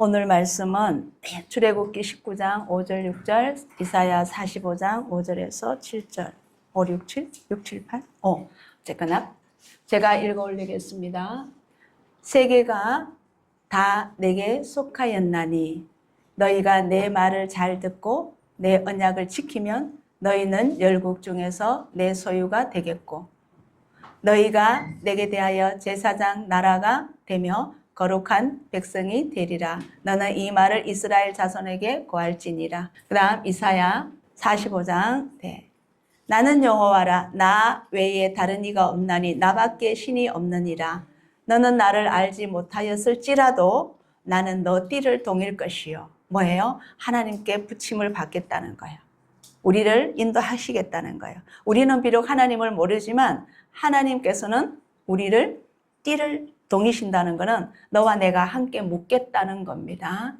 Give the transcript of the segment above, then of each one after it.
오늘 말씀은 출애굽기 19장 5절 6절, 이사야 45장 5절에서 7절, 5, 6, 7, 6, 7, 8, 어쨌거나 제가 읽어 올리겠습니다. 세계가 다 내게 속하였나니 너희가 내 말을 잘 듣고 내 언약을 지키면 너희는 열국 중에서 내 소유가 되겠고 너희가 내게 대하여 제사장 나라가 되며 거룩한 백성이 되리라. 너는 이 말을 이스라엘 자손에게 고할지니라. 그 다음 이사야 45장 나는 여호와라. 나 외에 다른 이가 없나니 나밖에 신이 없느니라. 너는 나를 알지 못하였을지라도 나는 너 띠를 동일 것이요. 뭐예요? 하나님께 부침을 받겠다는 거예요. 우리를 인도하시겠다는 거예요. 우리는 비록 하나님을 모르지만 하나님께서는 우리를 띠를 동이신다는 것은 너와 내가 함께 묵겠다는 겁니다.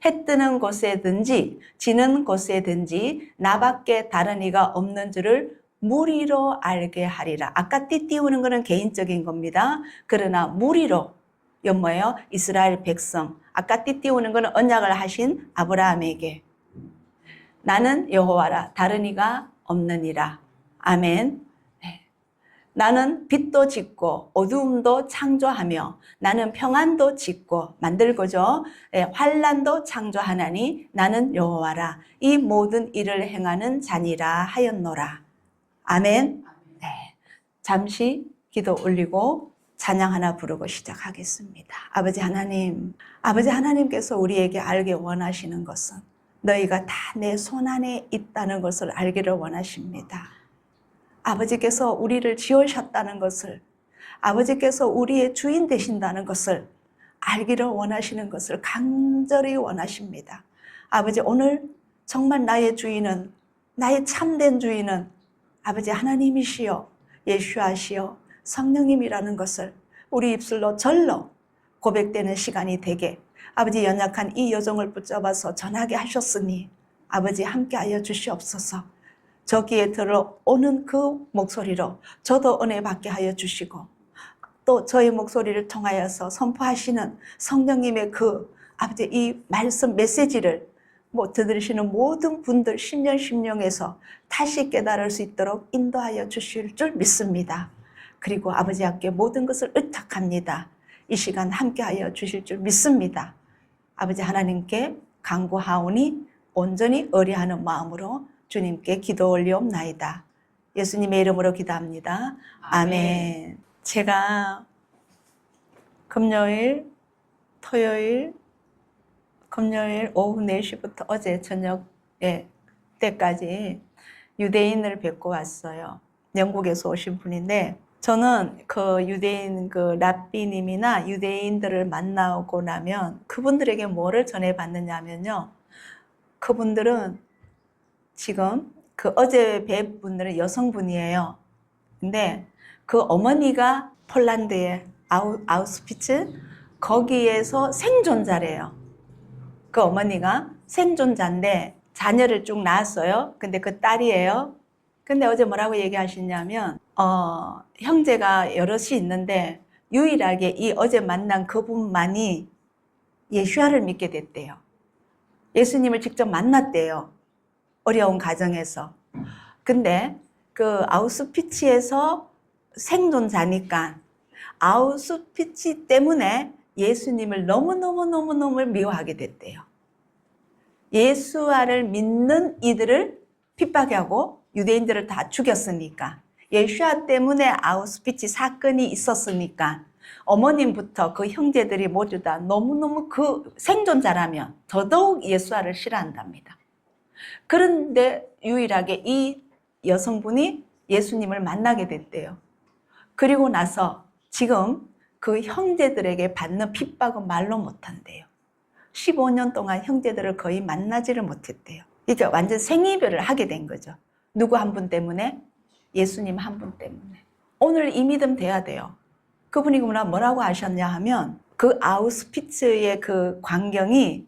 해 뜨는 곳에든지 지는 곳에든지 나밖에 다른 이가 없는 줄을 무리로 알게 하리라. 아까 띠 띄우는 것은 개인적인 겁니다. 그러나 무리로 이건 뭐예요? 이스라엘 백성. 아까 띠 띄우는 것은 언약을 하신 아브라함에게 나는 여호와라. 다른 이가 없느니라. 아멘. 나는 빛도 짓고 어두움도 창조하며 나는 평안도 짓고 만들고죠. 환난도 창조하나니 나는 여호와라. 이 모든 일을 행하는 자니라 하였노라. 아멘. 잠시 기도 올리고 찬양 하나 부르고 시작하겠습니다. 아버지 하나님, 아버지 하나님께서 우리에게 알게 원하시는 것은 너희가 다 내 손 안에 있다는 것을 알기를 원하십니다. 아버지께서 우리를 지으셨다는 것을, 아버지께서 우리의 주인 되신다는 것을 알기를 원하시는 것을 간절히 원하십니다. 아버지, 오늘 정말 나의 주인은, 나의 참된 주인은 아버지 하나님이시여 예수하시여 성령님이라는 것을 우리 입술로 절로 고백되는 시간이 되게 아버지 연약한 이 여종을 붙잡아서 전하게 하셨으니 아버지 함께하여 주시옵소서. 저기에 들어오는 그 목소리로 저도 은혜 받게 하여 주시고 또 저의 목소리를 통하여서 선포하시는 성령님의 그 아버지 이 말씀 메시지를 들으시는 모든 분들 심령에서 다시 깨달을 수 있도록 인도하여 주실 줄 믿습니다. 그리고 아버지 함께 모든 것을 의탁합니다. 이 시간 함께하여 주실 줄 믿습니다. 아버지 하나님께 간구하오니 온전히 의뢰하는 마음으로 주님께 기도 올리옵나이다. 예수님의 이름으로 기도합니다. 아멘. 제가 금요일, 토요일, 금요일 오후 4시부터 어제 저녁 때까지 유대인을 뵙고 왔어요. 영국에서 오신 분인데 저는 그 유대인 랍비님이나 유대인들을 만나고 나면 그분들에게 뭐를 전해받느냐면요. 그분들은 지금 어제 뵌 분들은 여성분이에요. 근데 그 어머니가 폴란드의 아우슈비츠 거기에서 생존자래요. 그 어머니가 생존자인데 자녀를 쭉 낳았어요. 근데 그 딸이에요. 근데 어제 뭐라고 얘기하시냐면 형제가 여럿이 있는데 유일하게 이 어제 만난 그분만이 예수야를 믿게 됐대요. 예수님을 직접 만났대요. 어려운 가정에서. 근데 그 아우슈비츠에서 생존자니까 아우슈비츠 때문에 예수님을 너무너무 미워하게 됐대요. 예수와를 믿는 이들을 핍박하고 유대인들을 다 죽였으니까 예수와 때문에 아우슈비츠 사건이 있었으니까 어머님부터 그 형제들이 모두 다 너무너무 그 생존자라면 더더욱 예수와를 싫어한답니다. 그런데 유일하게 이 여성분이 예수님을 만나게 됐대요. 그리고 나서 지금 그 형제들에게 받는 핍박은 말로 못한대요. 15년 동안 형제들을 거의 만나지를 못했대요. 그러니까 완전 생이별을 하게 된 거죠. 누구 한 분 때문에? 예수님 한 분 때문에. 오늘 이 믿음 돼야 돼요. 그분이 뭐라고 하셨냐 하면 그 아우슈비츠의 그 광경이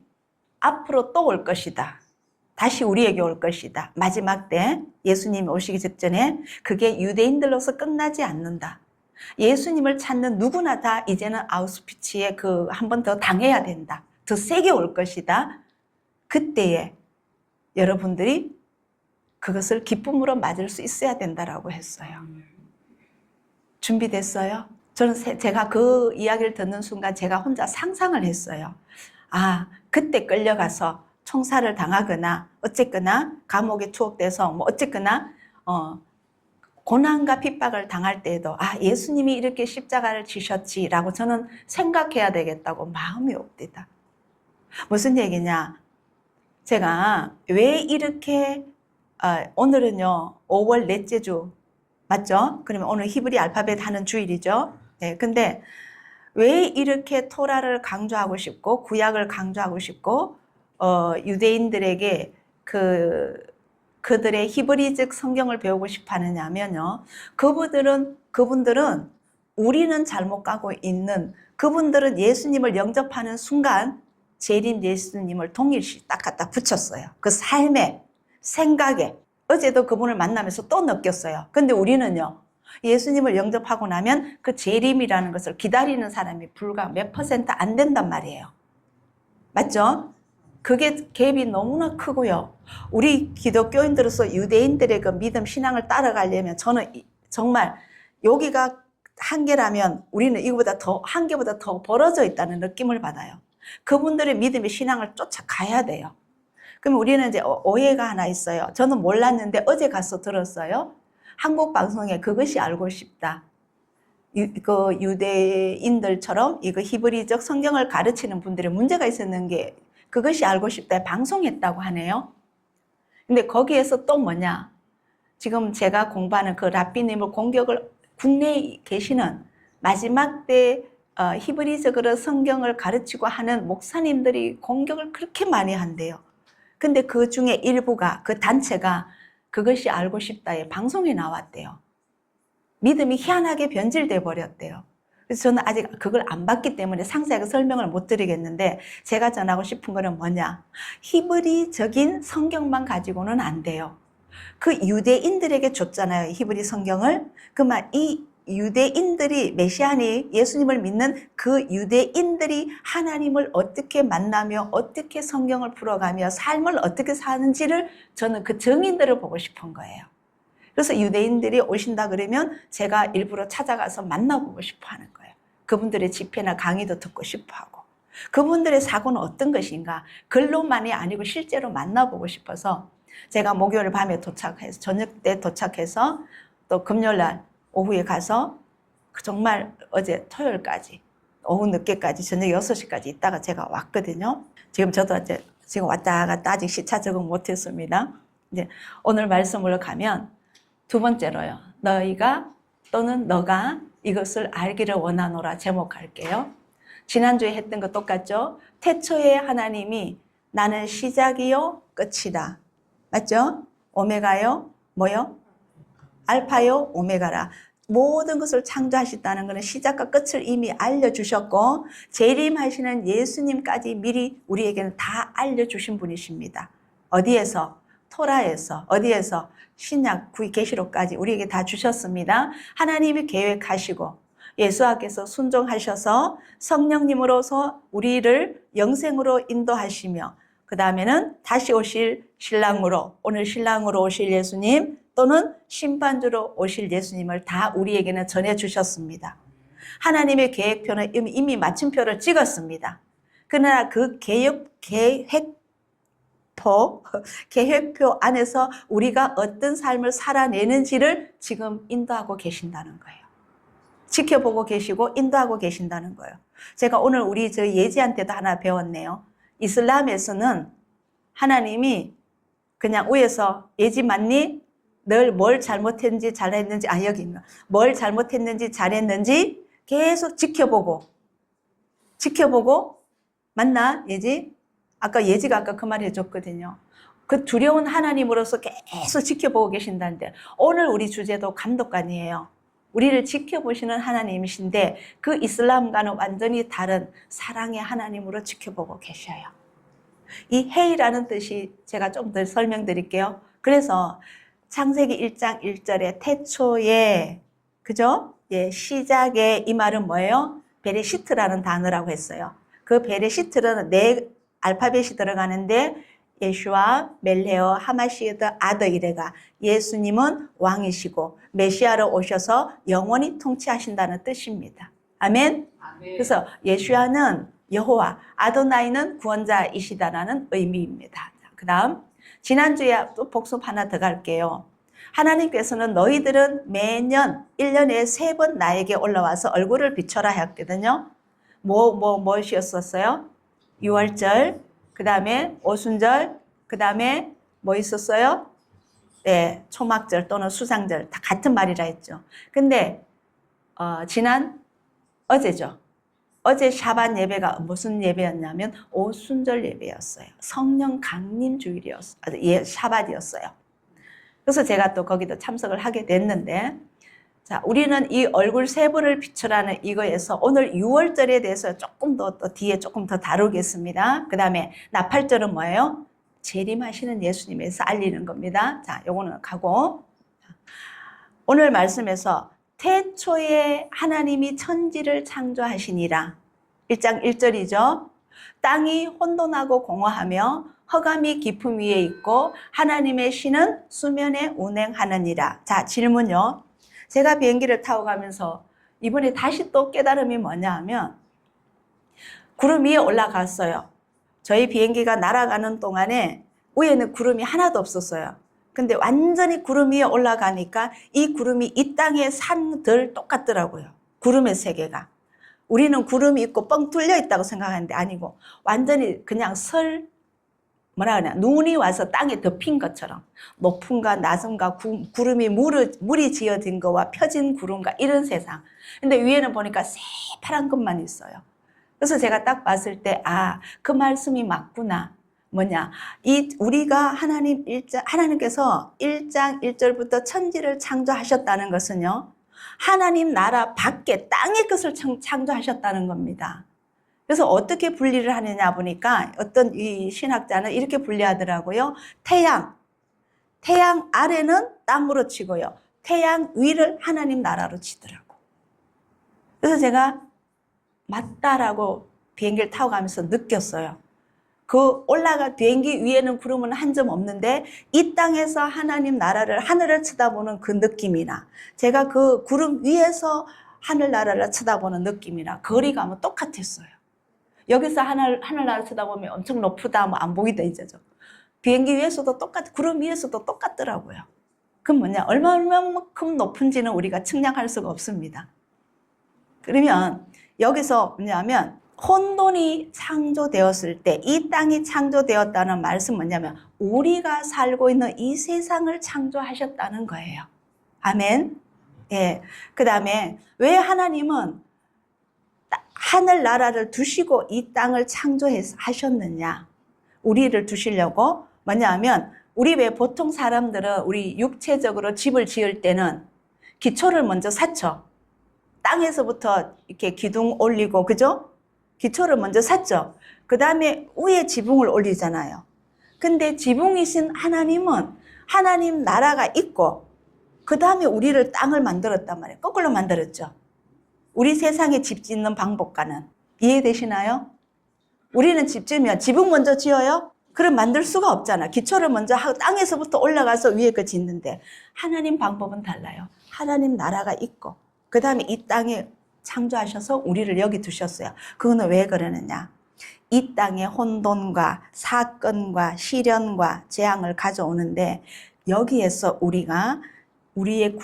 앞으로 또 올 것이다. 다시 우리에게 올 것이다. 마지막 때 예수님이 오시기 직전에 그게 유대인들로서 끝나지 않는다. 예수님을 찾는 누구나 다 이제는 아우슈비츠에 한 번 더 당해야 된다. 더 세게 올 것이다. 그때에 여러분들이 그것을 기쁨으로 맞을 수 있어야 된다라고 했어요. 준비됐어요? 저는 제가 그 이야기를 듣는 순간 제가 혼자 상상을 했어요. 아, 그때 끌려가서 총살을 당하거나 어쨌거나 감옥에 투옥돼서 뭐 어쨌거나 고난과 핍박을 당할 때에도 아, 예수님이 이렇게 십자가를 지셨지라고 저는 생각해야 되겠다고 마음이 옵니다. 무슨 얘기냐? 제가 왜 이렇게 오늘은요 5월 넷째 주 맞죠? 그러면 오늘 히브리 알파벳 하는 주일이죠. 네, 근데 왜 이렇게 토라를 강조하고 싶고 구약을 강조하고 싶고 유대인들에게 그들의 히브리적 성경을 배우고 싶어 하느냐면요. 그분들은 우리는 잘못 가고 있는 그분들은 예수님을 영접하는 순간 재림 예수님을 동일시 딱 갖다 붙였어요. 그 삶에, 생각에. 어제도 그분을 만나면서 또 느꼈어요. 근데 우리는요. 예수님을 영접하고 나면 그 재림이라는 것을 기다리는 사람이 불과 몇 % 안 된단 말이에요. 맞죠? 그게 갭이 너무나 크고요. 우리 기독교인들로서 유대인들의 그 믿음 신앙을 따라가려면 저는 정말 여기가 한계라면 우리는 이거보다 더 한계보다 더 벌어져 있다는 느낌을 받아요. 그분들의 믿음의 신앙을 쫓아가야 돼요. 그럼 우리는 이제 오해가 하나 있어요. 저는 몰랐는데 어제 가서 들었어요. 한국 방송에 그것이 알고 싶다. 그 유대인들처럼 이거 히브리적 성경을 가르치는 분들의 문제가 있었는 게 그것이 알고 싶다 방송했다고 하네요. 근데 거기에서 또 뭐냐? 지금 제가 공부하는 그 랍비님을 공격을 국내에 계시는 마지막 때 히브리적으로 성경을 가르치고 하는 목사님들이 공격을 그렇게 많이 한대요. 근데 그 중에 일부가 그 단체가 그것이 알고 싶다에 방송에 나왔대요. 믿음이 희한하게 변질돼 버렸대요. 그래서 저는 아직 그걸 안 봤기 때문에 상세하게 설명을 못 드리겠는데 제가 전하고 싶은 거는 뭐냐? 히브리적인 성경만 가지고는 안 돼요. 그 유대인들에게 줬잖아요. 히브리 성경을. 그만 이 유대인들이 메시아니 예수님을 믿는 그 유대인들이 하나님을 어떻게 만나며 어떻게 성경을 풀어가며 삶을 어떻게 사는지를 저는 그 증인들을 보고 싶은 거예요. 그래서 유대인들이 오신다 그러면 제가 일부러 찾아가서 만나보고 싶어 하는 거예요. 그분들의 집회나 강의도 듣고 싶어 하고 그분들의 사고는 어떤 것인가 글로만이 아니고 실제로 만나보고 싶어서 제가 목요일 밤에 도착해서 저녁 때 도착해서 또 금요일 날 오후에 가서 정말 어제 토요일까지 오후 늦게까지 저녁 6시까지 있다가 제가 왔거든요. 지금 저도 이제 지금 왔다 갔다 아직 시차 적응 못했습니다. 이제 오늘 말씀으로 가면 두 번째로요. 너희가 또는 너가 이것을 알기를 원하노라 제목할게요. 지난주에 했던 거 똑같죠? 태초에 하나님이 나는 시작이요 끝이다. 맞죠? 오메가요? 뭐요? 알파요? 오메가라. 모든 것을 창조하셨다는 것은 시작과 끝을 이미 알려주셨고 재림하시는 예수님까지 미리 우리에게는 다 알려주신 분이십니다. 어디에서? 토라에서. 어디에서? 신약 계시록까지 우리에게 다 주셨습니다. 하나님이 계획하시고 예수께서 순종하셔서 성령님으로서 우리를 영생으로 인도하시며 그 다음에는 다시 오실 신랑으로 오늘 신랑으로 오실 예수님 또는 심판주로 오실 예수님을 다 우리에게는 전해주셨습니다. 하나님의 계획표는 이미 마침표를 찍었습니다. 그러나 그 계획표 안에서 우리가 어떤 삶을 살아내는지를 지금 인도하고 계신다는 거예요. 지켜보고 계시고 인도하고 계신다는 거예요. 제가 오늘 우리 저 예지한테도 하나 배웠네요. 이슬람에서는 하나님이 그냥 위에서 예지 맞니? 늘 뭘 잘못했는지 잘했는지 여기 있나? 뭘 잘못했는지 잘했는지 계속 지켜보고 맞나? 예지? 예지가 아까 그 말 해줬거든요. 그 두려운 하나님으로서 계속 지켜보고 계신다는데 오늘 우리 주제도 감독관이에요. 우리를 지켜보시는 하나님이신데 그 이슬람과는 완전히 다른 사랑의 하나님으로 지켜보고 계셔요. 이 헤이라는 뜻이 제가 좀 더 설명드릴게요. 그래서 창세기 1장 1절에 태초에 그죠? 예, 시작에 이 말은 뭐예요? 베레시트라는 단어라고 했어요. 그 베레시트는 네 알파벳이 들어가는데 예슈아, 멜레어, 하마시드, 아더 이래가 예수님은 왕이시고 메시아로 오셔서 영원히 통치하신다는 뜻입니다. 아멘. 그래서 예슈아는 여호와, 아도나이는 구원자이시다라는 의미입니다. 그 다음 지난주에 또 복습 하나 더 갈게요. 하나님께서는 너희들은 매년 1년에 3번 나에게 올라와서 얼굴을 비춰라 했거든요. 무엇이었었어요? 유월절, 그 다음에 오순절, 그 다음에 뭐 있었어요? 네, 초막절 또는 수상절 다 같은 말이라 했죠. 근데 지난 어제죠. 어제 샤반 예배가 무슨 예배였냐면 오순절 예배였어요. 성령 강림 주일이었어요. 샤반이었어요. 그래서 제가 또 거기도 참석을 하게 됐는데, 자, 우리는 이 얼굴 3번을 비춰라는 이거에서 오늘 6월절에 대해서 조금 더 또 뒤에 조금 더 다루겠습니다. 그 다음에 나팔절은 뭐예요? 재림하시는 예수님에서 알리는 겁니다. 자, 요거는 가고, 오늘 말씀에서 태초에 하나님이 천지를 창조하시니라. 1장 1절이죠. 땅이 혼돈하고 공허하며 흑암이 깊음 위에 있고 하나님의 신은 수면에 운행하느니라. 자, 질문요. 제가 비행기를 타고 가면서 이번에 다시 또 깨달음이 뭐냐 하면 구름 위에 올라갔어요. 저희 비행기가 날아가는 동안에 위에는 구름이 하나도 없었어요. 근데 완전히 구름 위에 올라가니까 이 구름이 이 땅의 산들 똑같더라고요. 구름의 세계가. 우리는 구름이 있고 뻥 뚫려 있다고 생각하는데 아니고 완전히 그냥 눈이 와서 땅에 덮인 것처럼 높음과 낮음과 구름이 물이 지어진 거와 펴진 구름과 이런 세상. 근데 위에는 보니까 새파란 것만 있어요. 그래서 제가 딱 봤을 때 그 말씀이 맞구나. 뭐냐? 우리가 하나님께서 1장 1절부터 천지를 창조하셨다는 것은요. 하나님 나라 밖에 땅의 것을 창조하셨다는 겁니다. 그래서 어떻게 분리를 하느냐 보니까 어떤 이 신학자는 이렇게 분리하더라고요. 태양 아래는 땅으로 치고요. 태양 위를 하나님 나라로 치더라고. 그래서 제가 맞다라고 비행기를 타고 가면서 느꼈어요. 그 비행기 위에는 구름은 한 점 없는데 이 땅에서 하나님 나라를 하늘을 쳐다보는 그 느낌이나 제가 그 구름 위에서 하늘나라를 쳐다보는 느낌이나 거리감은 똑같았어요. 여기서 하늘나라 쳐다보면 엄청 높다 뭐 안 보이다 이제죠. 비행기 위에서도 구름 위에서도 똑같더라고요. 그럼 뭐냐? 얼마만큼 높은지는 우리가 측량할 수가 없습니다. 그러면 여기서 뭐냐면 혼돈이 창조되었을 때 이 땅이 창조되었다는 말씀은 뭐냐면 우리가 살고 있는 이 세상을 창조하셨다는 거예요. 아멘. 예. 그 다음에 왜 하나님은 하늘나라를 두시고 이 땅을 창조하셨느냐? 우리를 두시려고 뭐냐면 우리 왜 보통 사람들은 우리 육체적으로 집을 지을 때는 기초를 먼저 쌓죠. 땅에서부터 이렇게 기둥 올리고 그죠? 기초를 먼저 쌓죠. 그 다음에 위에 지붕을 올리잖아요. 근데 지붕이신 하나님은 하나님 나라가 있고 그 다음에 우리를 땅을 만들었단 말이에요. 거꾸로 만들었죠. 우리 세상에 집 짓는 방법과는 이해되시나요? 우리는 집 지으면 지붕 먼저 지어요? 그럼 만들 수가 없잖아. 기초를 먼저 하고 땅에서부터 올라가서 위에 거 짓는데 하나님 방법은 달라요. 하나님 나라가 있고 그 다음에 이 땅에 창조하셔서 우리를 여기 두셨어요. 그거는 왜 그러느냐? 이 땅에 혼돈과 사건과 시련과 재앙을 가져오는데 여기에서 우리가 우리의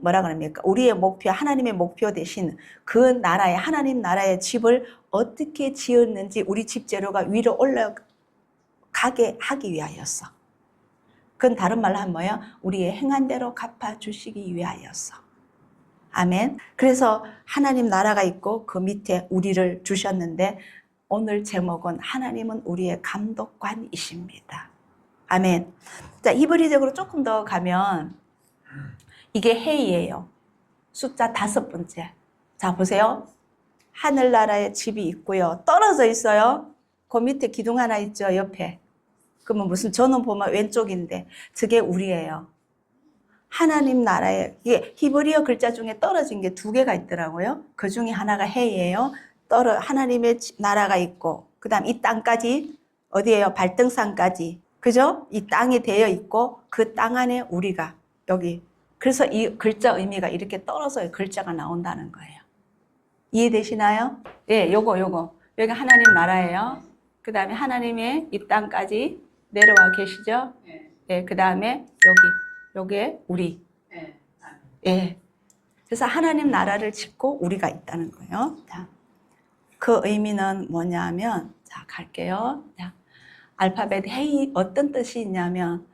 뭐라 그럽니까? 우리의 목표, 하나님의 목표 대신 그 나라의 하나님 나라의 집을 어떻게 지었는지 우리 집 재료가 위로 올라가게 하기 위하였어. 그건 다른 말로 하면 뭐예요? 우리의 행한 대로 갚아주시기 위하였어. 아멘. 그래서 하나님 나라가 있고 그 밑에 우리를 주셨는데 오늘 제목은 하나님은 우리의 감독관이십니다. 아멘. 자, 히브리적으로 조금 더 가면 이게 해이에요. 숫자 5번째. 자, 보세요. 하늘나라에 집이 있고요. 떨어져 있어요. 그 밑에 기둥 하나 있죠, 옆에. 그러면 무슨 저는 보면 왼쪽인데 저게 우리예요. 하나님 나라에 이게 히브리어 글자 중에 떨어진 게 2개가 있더라고요. 그 중에 하나가 해이에요. 하나님의 나라가 있고, 그 다음 이 땅까지 어디예요? 발등상까지. 그죠? 이 땅이 되어 있고, 그 땅 안에 우리가 여기. 그래서 이 글자 의미가 이렇게 떨어져 글자가 나온다는 거예요. 이해되시나요? 예, 요거. 여기 하나님 나라예요. 그 다음에 하나님의 이 땅까지 내려와 계시죠? 예, 그 다음에 요게 우리. 예. 그래서 하나님 나라를 짓고 우리가 있다는 거예요. 자, 그 의미는 뭐냐 하면, 자, 갈게요. 자, 알파벳 헤이 어떤 뜻이 있냐면,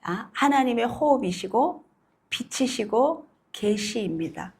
하나님의 호흡이시고, 빛이시고, 계시입니다.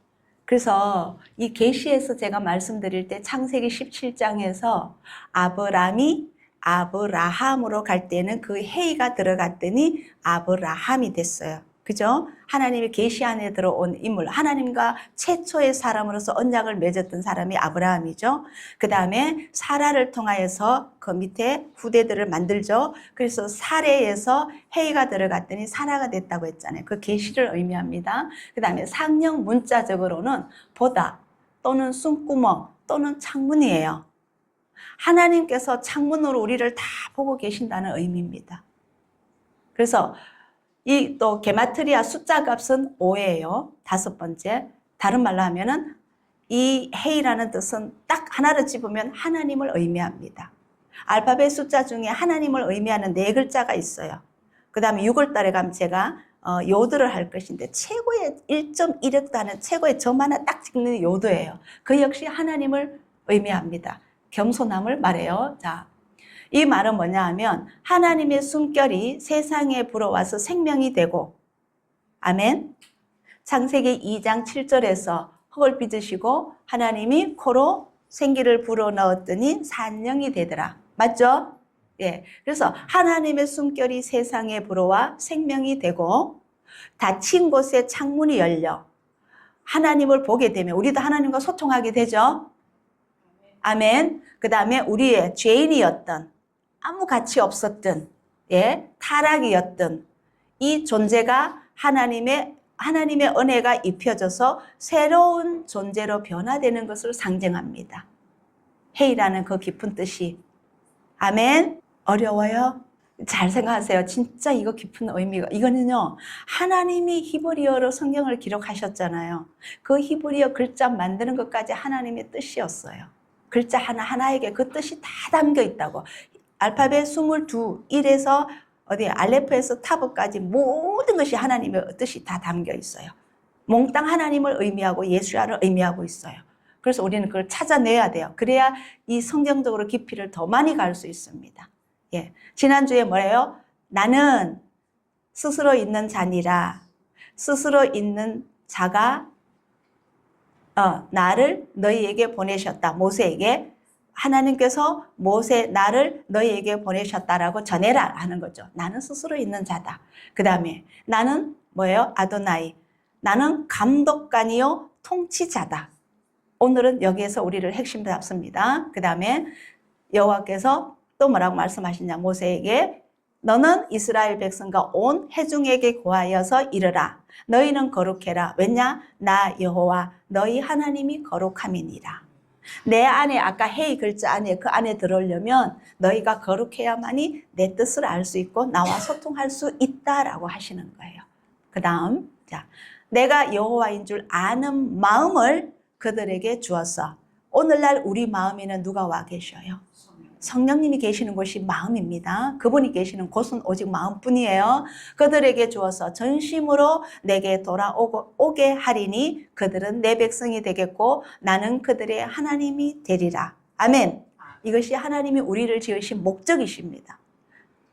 그래서 이 계시에서 제가 말씀드릴 때 창세기 17장에서 아브람이 아브라함으로 갈 때는 그 헤이가 들어갔더니 아브라함이 됐어요. 그죠? 하나님의 계시 안에 들어온 인물, 하나님과 최초의 사람으로서 언약을 맺었던 사람이 아브라함이죠. 그 다음에 사라를 통하여서 그 밑에 후대들을 만들죠. 그래서 사레에서 헤이가 들어갔더니 사라가 됐다고 했잖아요. 그 계시를 의미합니다. 그 다음에 상형 문자적으로는 보다 또는 숨구멍 또는 창문이에요. 하나님께서 창문으로 우리를 다 보고 계신다는 의미입니다. 그래서 이 또 게마트리아 숫자 값은 5예요. 5번째. 다른 말로 하면은 이 헤이라는 뜻은 딱 하나를 집으면 하나님을 의미합니다. 알파벳 숫자 중에 하나님을 의미하는 4글자가 있어요. 그 다음에 6월달에 가면 제가 요드를 할 것인데 최고의 1.1억 단은 최고의 점 하나 딱 찍는 요드예요. 그 역시 하나님을 의미합니다. 겸손함을 말해요. 자, 이 말은 뭐냐 하면 하나님의 숨결이 세상에 불어와서 생명이 되고, 아멘. 창세기 2장 7절에서 흙을 빚으시고 하나님이 코로 생기를 불어넣었더니 산령이 되더라. 맞죠? 예. 그래서 하나님의 숨결이 세상에 불어와 생명이 되고, 닫힌 곳에 창문이 열려 하나님을 보게 되면 우리도 하나님과 소통하게 되죠. 아멘. 그 다음에 우리의 죄인이었던, 아무 가치 없었던, 예, 타락이었던 이 존재가 하나님의 은혜가 입혀져서 새로운 존재로 변화되는 것을 상징합니다. 헤이라는 그 깊은 뜻이. 아멘. 어려워요? 잘 생각하세요. 진짜 이거 깊은 의미가, 이거는요, 하나님이 히브리어로 성경을 기록하셨잖아요. 그 히브리어 글자 만드는 것까지 하나님의 뜻이었어요. 글자 하나하나에게 그 뜻이 다 담겨 있다고. 알파벳 22, 1에서 알레프에서 타브까지 모든 것이 하나님의 뜻이 다 담겨 있어요. 몽땅 하나님을 의미하고 예수야를 의미하고 있어요. 그래서 우리는 그걸 찾아내야 돼요. 그래야 이 성경적으로 깊이를 더 많이 갈 수 있습니다. 예. 지난주에 뭐래요? 나는 스스로 있는 자니라. 스스로 있는 자가 나를 너희에게 보내셨다. 모세에게. 하나님께서 나를 너희에게 보내셨다라고 전해라 하는 거죠. 나는 스스로 있는 자다. 그 다음에 나는 뭐예요? 아도나이. 나는 감독관이요 통치자다. 오늘은 여기에서 우리를 핵심 잡습니다. 그 다음에 여호와께서 또 뭐라고 말씀하시냐. 모세에게 너는 이스라엘 백성과 온 회중에게 고하여서 이르라. 너희는 거룩해라. 왜냐? 나 여호와 너희 하나님이 거룩함이니라. 내 안에 아까 헤이 글자 안에 그 안에 들어오려면 너희가 거룩해야만이 내 뜻을 알 수 있고 나와 소통할 수 있다라고 하시는 거예요. 그 다음, 자, 내가 여호와인 줄 아는 마음을 그들에게 주었어. 오늘날 우리 마음에는 누가 와 계셔요? 성령님이 계시는 곳이 마음입니다. 그분이 계시는 곳은 오직 마음뿐이에요. 그들에게 주어서 전심으로 내게 돌아오게 하리니 그들은 내 백성이 되겠고 나는 그들의 하나님이 되리라. 아멘. 이것이 하나님이 우리를 지으신 목적이십니다.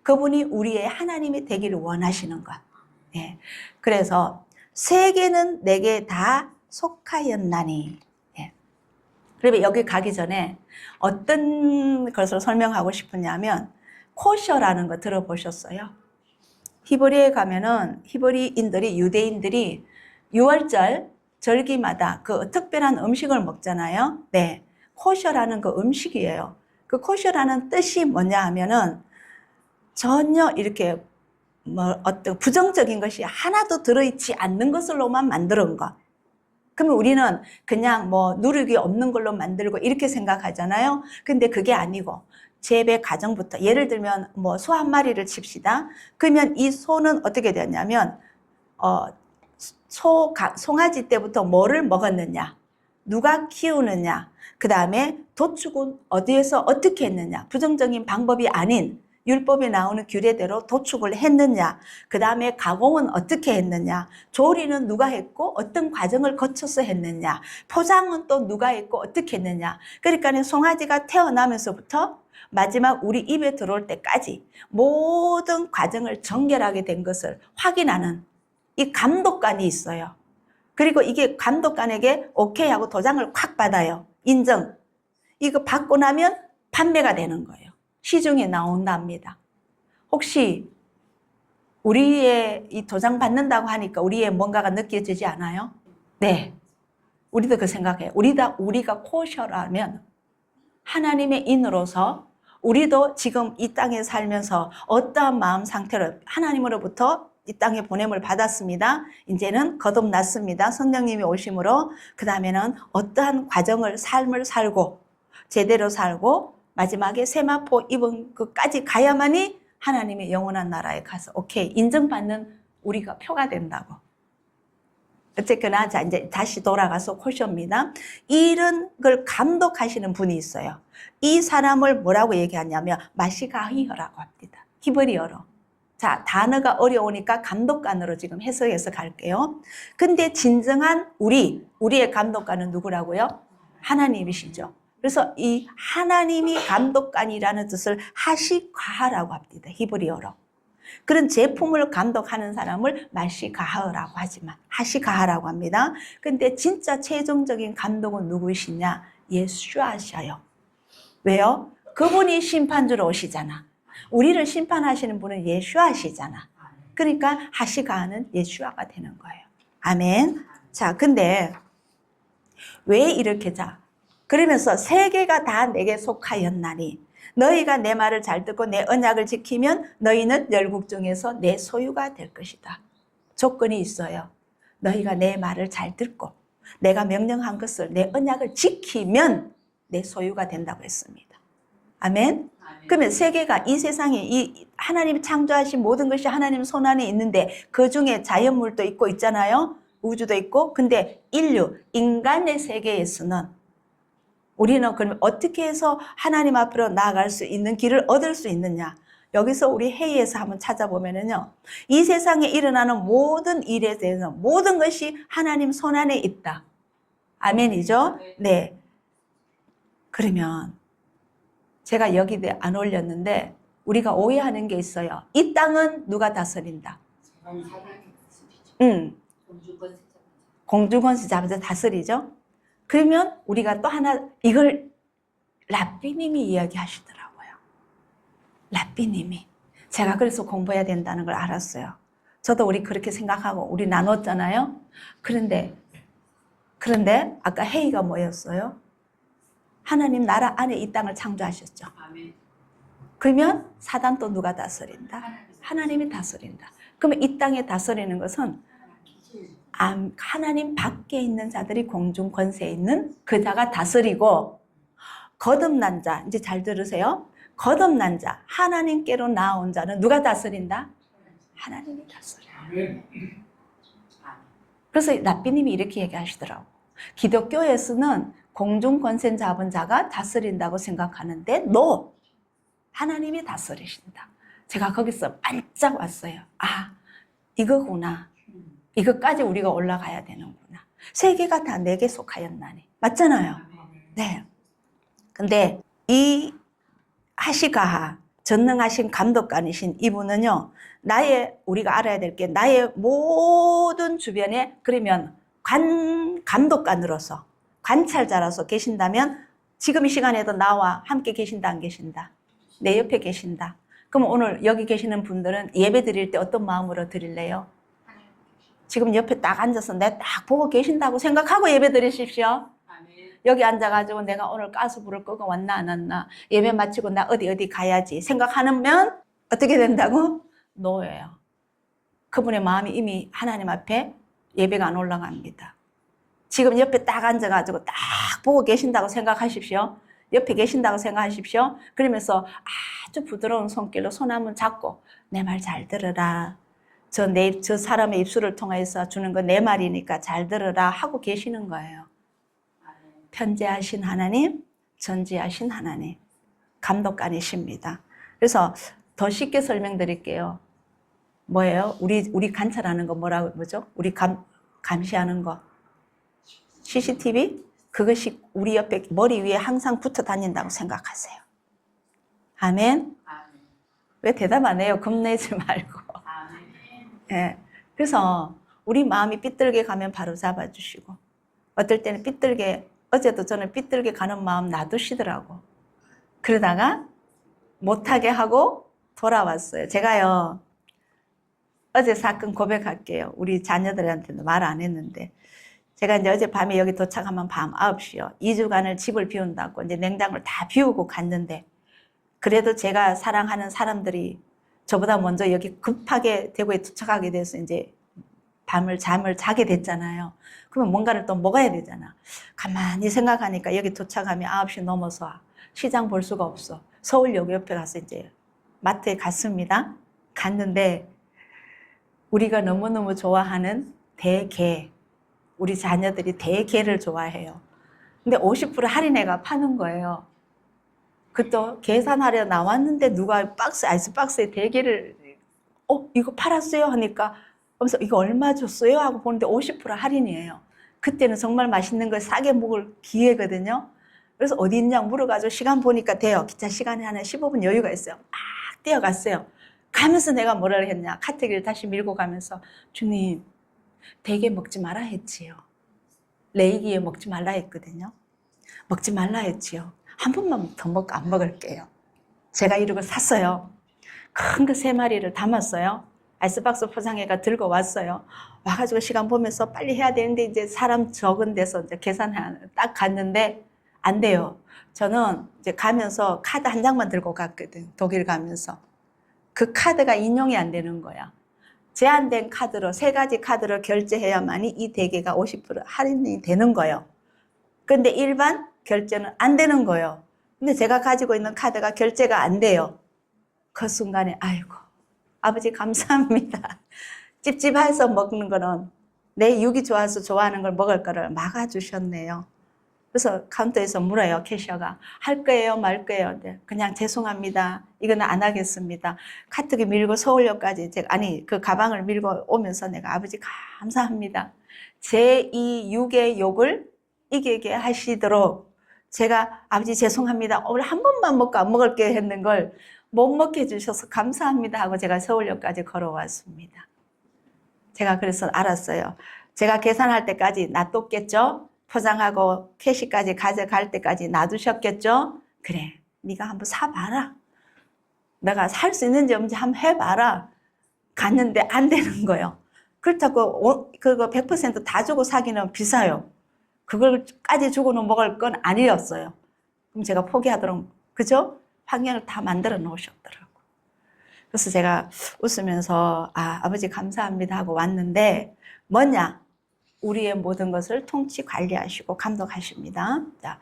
그분이 우리의 하나님이 되기를 원하시는 것. 예. 그래서 세계는 내게 다 속하였나니. 그러면 여기 가기 전에 어떤 것을 설명하고 싶으냐면 코셔라는 거 들어보셨어요? 히브리에 가면은 히브리인들이 유대인들이 6월절 절기마다 그 특별한 음식을 먹잖아요. 네, 코셔라는 그 음식이에요. 그 코셔라는 뜻이 뭐냐 하면은 전혀 이렇게 어떤 부정적인 것이 하나도 들어있지 않는 것으로만 만드는 것. 그러면 우리는 그냥 뭐 누룩이 없는 걸로 만들고 이렇게 생각하잖아요. 근데 그게 아니고 재배 과정부터 예를 들면 뭐 소 한 마리를 칩시다. 그러면 이 소는 어떻게 되었냐면 송아지 때부터 뭐를 먹었느냐, 누가 키우느냐, 그 다음에 도축은 어디에서 어떻게 했느냐, 부정적인 방법이 아닌 율법에 나오는 규례대로 도축을 했느냐, 그 다음에 가공은 어떻게 했느냐, 조리는 누가 했고 어떤 과정을 거쳐서 했느냐, 포장은 또 누가 했고 어떻게 했느냐. 그러니까 송아지가 태어나면서부터 마지막 우리 입에 들어올 때까지 모든 과정을 정결하게 된 것을 확인하는 이 감독관이 있어요. 그리고 이게 감독관에게 오케이 하고 도장을 콱 받아요. 인정. 이거 받고 나면 판매가 되는 거예요. 시중에 나온답니다. 혹시 우리의 이 도장 받는다고 하니까 우리의 뭔가가 느껴지지 않아요? 네. 우리도 그 생각해요. 우리가 코셔라면 하나님의 인으로서 우리도 지금 이 땅에 살면서 어떠한 마음 상태로 하나님으로부터 이 땅에 보냄을 받았습니다. 이제는 거듭났습니다. 성령님이 오심으로. 그 다음에는 어떠한 과정을, 삶을 살고 제대로 살고 마지막에 세마포 입은 것까지 가야만이 하나님의 영원한 나라에 가서 오케이 인정받는 우리가 표가 된다고. 어쨌거나 자 이제 다시 돌아가서 코셔입니다. 이런 걸 감독하시는 분이 있어요. 이 사람을 뭐라고 얘기하냐면 마시가히어라고 합니다. 히브리어로. 자, 단어가 어려우니까 감독관으로 지금 해석해서 갈게요. 근데 진정한 우리의 감독관은 누구라고요? 하나님이시죠. 그래서 이 하나님이 감독관이라는 뜻을 하시가하라고 합니다. 히브리어로. 그런 제품을 감독하는 사람을 마시가하라고 하지만 하시가하라고 합니다. 근데 진짜 최종적인 감독은 누구이시냐? 예수아셔요. 왜요? 그분이 심판주로 오시잖아. 우리를 심판하시는 분은 예수아시잖아. 그러니까 하시가하는 예수아가 되는 거예요. 아멘. 자, 근데 왜 이렇게 그러면서 세계가 다 내게 속하였나니 너희가 내 말을 잘 듣고 내 언약을 지키면 너희는 열국 중에서 내 소유가 될 것이다. 조건이 있어요. 너희가 내 말을 잘 듣고 내가 명령한 것을 내 언약을 지키면 내 소유가 된다고 했습니다. 아멘. 그러면 세계가 이 세상에 이 하나님이 창조하신 모든 것이 하나님 손 안에 있는데 그 중에 자연물도 있고 있잖아요. 우주도 있고. 근데 인간의 세계에서는 우리는 그러면 어떻게 해서 하나님 앞으로 나아갈 수 있는 길을 얻을 수 있느냐. 여기서 우리 회의에서 한번 찾아보면은요. 이 세상에 일어나는 모든 일에 대해서 모든 것이 하나님 손 안에 있다. 아멘이죠? 네. 그러면 제가 여기 안 올렸는데 우리가 오해하는 게 있어요. 이 땅은 누가 다스린다? 공주권세 잡아서 다스리죠. 그러면 우리가 또 하나 이걸 랍비님이 이야기하시더라고요. 랍비님이. 제가 그래서 공부해야 된다는 걸 알았어요. 저도 우리 그렇게 생각하고 우리 나눴잖아요. 그런데 아까 회의가 뭐였어요? 하나님 나라 안에 이 땅을 창조하셨죠. 그러면 사단 또 누가 다스린다? 하나님이 다스린다. 그러면 이 땅에 다스리는 것은 하나님 밖에 있는 자들이 공중 권세에 있는 그 자가 다스리고 거듭난 자, 이제 잘 들으세요. 거듭난 자, 하나님께로 나온 자는 누가 다스린다? 하나님이 다스려. 그래서 랍비님이 이렇게 얘기하시더라고. 기독교에서는 공중 권세 잡은 자가 다스린다고 생각하는데 하나님이 다스리신다. 제가 거기서 반짝 왔어요. 아, 이거구나. 이것까지 우리가 올라가야 되는구나. 세계가 다 내게 속하였나니. 맞잖아요. 네. 근데 이 하시가하, 전능하신 감독관이신 이분은요, 우리가 알아야 될 게 나의 모든 주변에 그러면 감독관으로서 관찰자로서 계신다면 지금 이 시간에도 나와 함께 계신다 안 계신다? 내 옆에 계신다. 그럼 오늘 여기 계시는 분들은 예배 드릴 때 어떤 마음으로 드릴래요? 지금 옆에 딱 앉아서 내 딱 보고 계신다고 생각하고 예배 드리십시오. 여기 앉아가지고 내가 오늘 가스불을 끄고 왔나 안 왔나, 예배 마치고 나 어디 가야지 생각하면 어떻게 된다고? 노예요. 그분의 마음이 이미 하나님 앞에 예배가 안 올라갑니다. 지금 옆에 딱 앉아가지고 딱 보고 계신다고 생각하십시오. 옆에 계신다고 생각하십시오. 그러면서 아주 부드러운 손길로 손 한번 잡고 내 말 잘 들으라. 저 사람의 입술을 통해서 주는 거 내 말이니까 잘 들으라 하고 계시는 거예요. 편재하신 하나님, 전지하신 하나님, 감독관이십니다. 그래서 더 쉽게 설명드릴게요. 뭐예요? 우리 관찰하는 거 뭐죠? 우리 감시하는 거. CCTV? 그것이 우리 옆에 머리 위에 항상 붙어 다닌다고 생각하세요. 아멘? 왜 대답 안 해요? 겁내지 말고. 예. 그래서 우리 마음이 삐뚤게 가면 바로 잡아주시고, 어떨 때는 어제도 저는 삐뚤게 가는 마음 놔두시더라고. 그러다가 못하게 하고 돌아왔어요. 제가요, 어제 사건 고백할게요. 우리 자녀들한테도 말 안 했는데, 제가 이제 어젯밤에 여기 도착하면 밤 9시요. 2주간을 집을 비운다고 이제 냉장고를 다 비우고 갔는데, 그래도 제가 사랑하는 사람들이 저보다 먼저 여기 급하게 대구에 도착하게 돼서 이제 잠을 자게 됐잖아요. 그러면 뭔가를 또 먹어야 되잖아. 가만히 생각하니까 여기 도착하면 9시 넘어서 시장 볼 수가 없어. 서울역 옆에 가서 이제 마트에 갔습니다. 갔는데 우리가 너무너무 좋아하는 대게, 우리 자녀들이 대게를 좋아해요. 근데 50% 할인해가 파는 거예요. 그또 계산하려 나왔는데 누가 아이스박스에 대게를 이거 팔았어요 하니까 그래서 이거 얼마 줬어요 하고 보는데 50% 할인이에요. 그때는 정말 맛있는 걸 싸게 먹을 기회거든요. 그래서 어디 있냐 물어가지고 시간 보니까 돼요. 기차 시간이 한 15분 여유가 있어요. 막 뛰어갔어요. 가면서 내가 뭐라 했냐, 카트기를 다시 밀고 가면서 주님 대게 먹지 마라 했지요. 레이기에 먹지 말라 했거든요. 먹지 말라 했지요. 한 번만 더 먹고 안 먹을게요. 제가 이러고 샀어요. 큰 거 3마리를 담았어요. 아이스박스 포장해가 들고 왔어요. 와가지고 시간 보면서 빨리 해야 되는데 이제 사람 적은 데서 이제 딱 갔는데 안 돼요. 저는 이제 가면서 카드 한 장만 들고 갔거든. 독일 가면서. 그 카드가 인용이 안 되는 거야. 제한된 카드로 3가지 카드로 결제해야만이 이 대게가 50% 할인이 되는 거예요. 근데 일반 결제는 안 되는 거예요. 근데 제가 가지고 있는 카드가 결제가 안 돼요. 그 순간에 아이고 아버지 감사합니다. 찝찝해서 먹는 거는 내 육이 좋아서 좋아하는 걸 먹을 거를 막아주셨네요. 그래서 카운터에서 물어요. 캐셔가 할 거예요 말 거예요. 네, 그냥 죄송합니다. 이거는 안 하겠습니다. 카트기 밀고 서울역까지 그 가방을 밀고 오면서 내가 아버지 감사합니다. 제 이 육의 욕을 이기게 하시도록 제가 아버지 죄송합니다. 오늘 한 번만 먹고 안 먹을게 했는 걸 못 먹게 해주셔서 감사합니다 하고 제가 서울역까지 걸어왔습니다. 제가 그래서 알았어요. 제가 계산할 때까지 놔뒀겠죠? 포장하고 캐시까지 가져갈 때까지 놔두셨겠죠? 그래, 네가 한번 사봐라. 내가 살 수 있는지 없는지 한번 해봐라. 갔는데 안 되는 거예요. 그렇다고 그거 100% 주고 사기는 비싸요. 그걸까지 주고는 먹을 건 아니었어요. 그럼 제가 포기하도록, 그죠? 환경을 다 만들어 놓으셨더라고. 그래서 제가 웃으면서 아버지 감사합니다 하고 왔는데 뭐냐? 우리의 모든 것을 통치 관리하시고 감독하십니다. 자,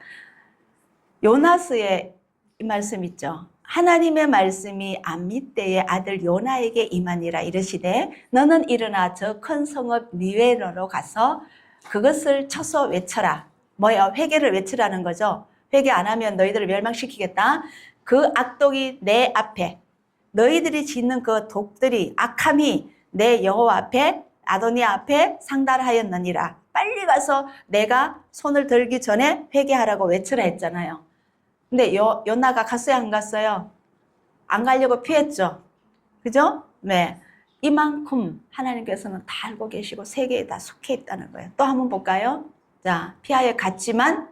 요나스의 이 말씀 있죠. 하나님의 말씀이 암밋대의 아들 요나에게 임하니라 이르시되 너는 일어나 저 큰 성읍 니웨로로 가서 그것을 쳐서 외쳐라. 뭐야? 회개를 외치라는 거죠. 회개 안 하면 너희들을 멸망시키겠다. 그 악독이 내 앞에, 너희들이 짓는 그 독들이, 악함이 내 여호와 앞에, 아도니아 앞에 상달하였느니라. 빨리 가서 내가 손을 들기 전에 회개하라고 외치라 했잖아요. 근데 요나가 갔어요 안 갔어요? 안 가려고 피했죠. 그죠? 네. 이만큼 하나님께서는 다 알고 계시고 세계에 다 속해 있다는 거예요. 또 한번 볼까요? 자, 피하여 갔지만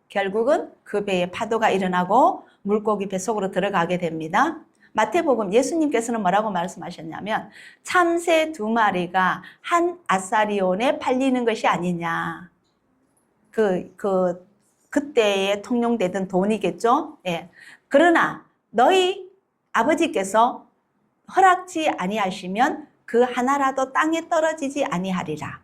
결국은 그 배에 파도가 일어나고 물고기 뱃속으로 들어가게 됩니다. 마태복음 예수님께서는 뭐라고 말씀하셨냐면 참새 2마리가 한 아사리온에 팔리는 것이 아니냐. 그때에 통용되던 돈이겠죠. 예. 그러나 너희 아버지께서 허락지 아니하시면 그 하나라도 땅에 떨어지지 아니하리라.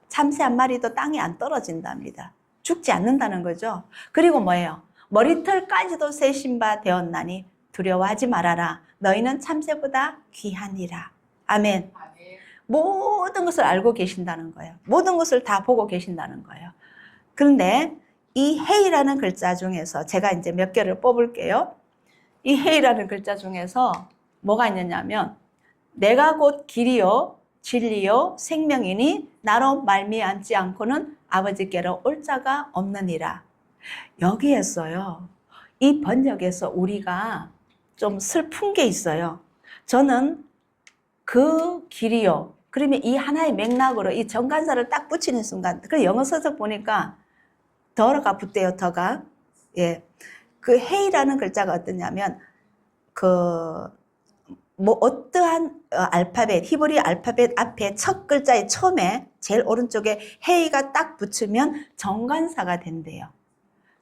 참새 한 마리도 땅에 안 떨어진답니다. 죽지 않는다는 거죠. 그리고 뭐예요? 머리털까지도 세신 바 되었나니 두려워하지 말아라. 너희는 참새보다 귀하니라. 아멘. 모든 것을 알고 계신다는 거예요. 모든 것을 다 보고 계신다는 거예요. 그런데 이 헤이라는 글자 중에서 제가 이제 몇 개를 뽑을게요. 이 헤이라는 글자 중에서 뭐가 있느냐면 내가 곧 길이요 진리요 생명이니 나로 말미암지 않고는 아버지께로 올 자가 없느니라. 여기에서요. 이 번역에서 우리가 좀 슬픈 게 있어요. 저는 그 길이요. 그러면 이 하나의 맥락으로 이 정관사를 딱 붙이는 순간, 그 영어 서적 보니까 더가 붙대요, 더가. 예. 그 헤이라는 글자가 어떠냐면, 어떠한 알파벳, 히브리 알파벳 앞에 첫 글자의 처음에 제일 오른쪽에 헤이가 딱 붙으면 정관사가 된대요.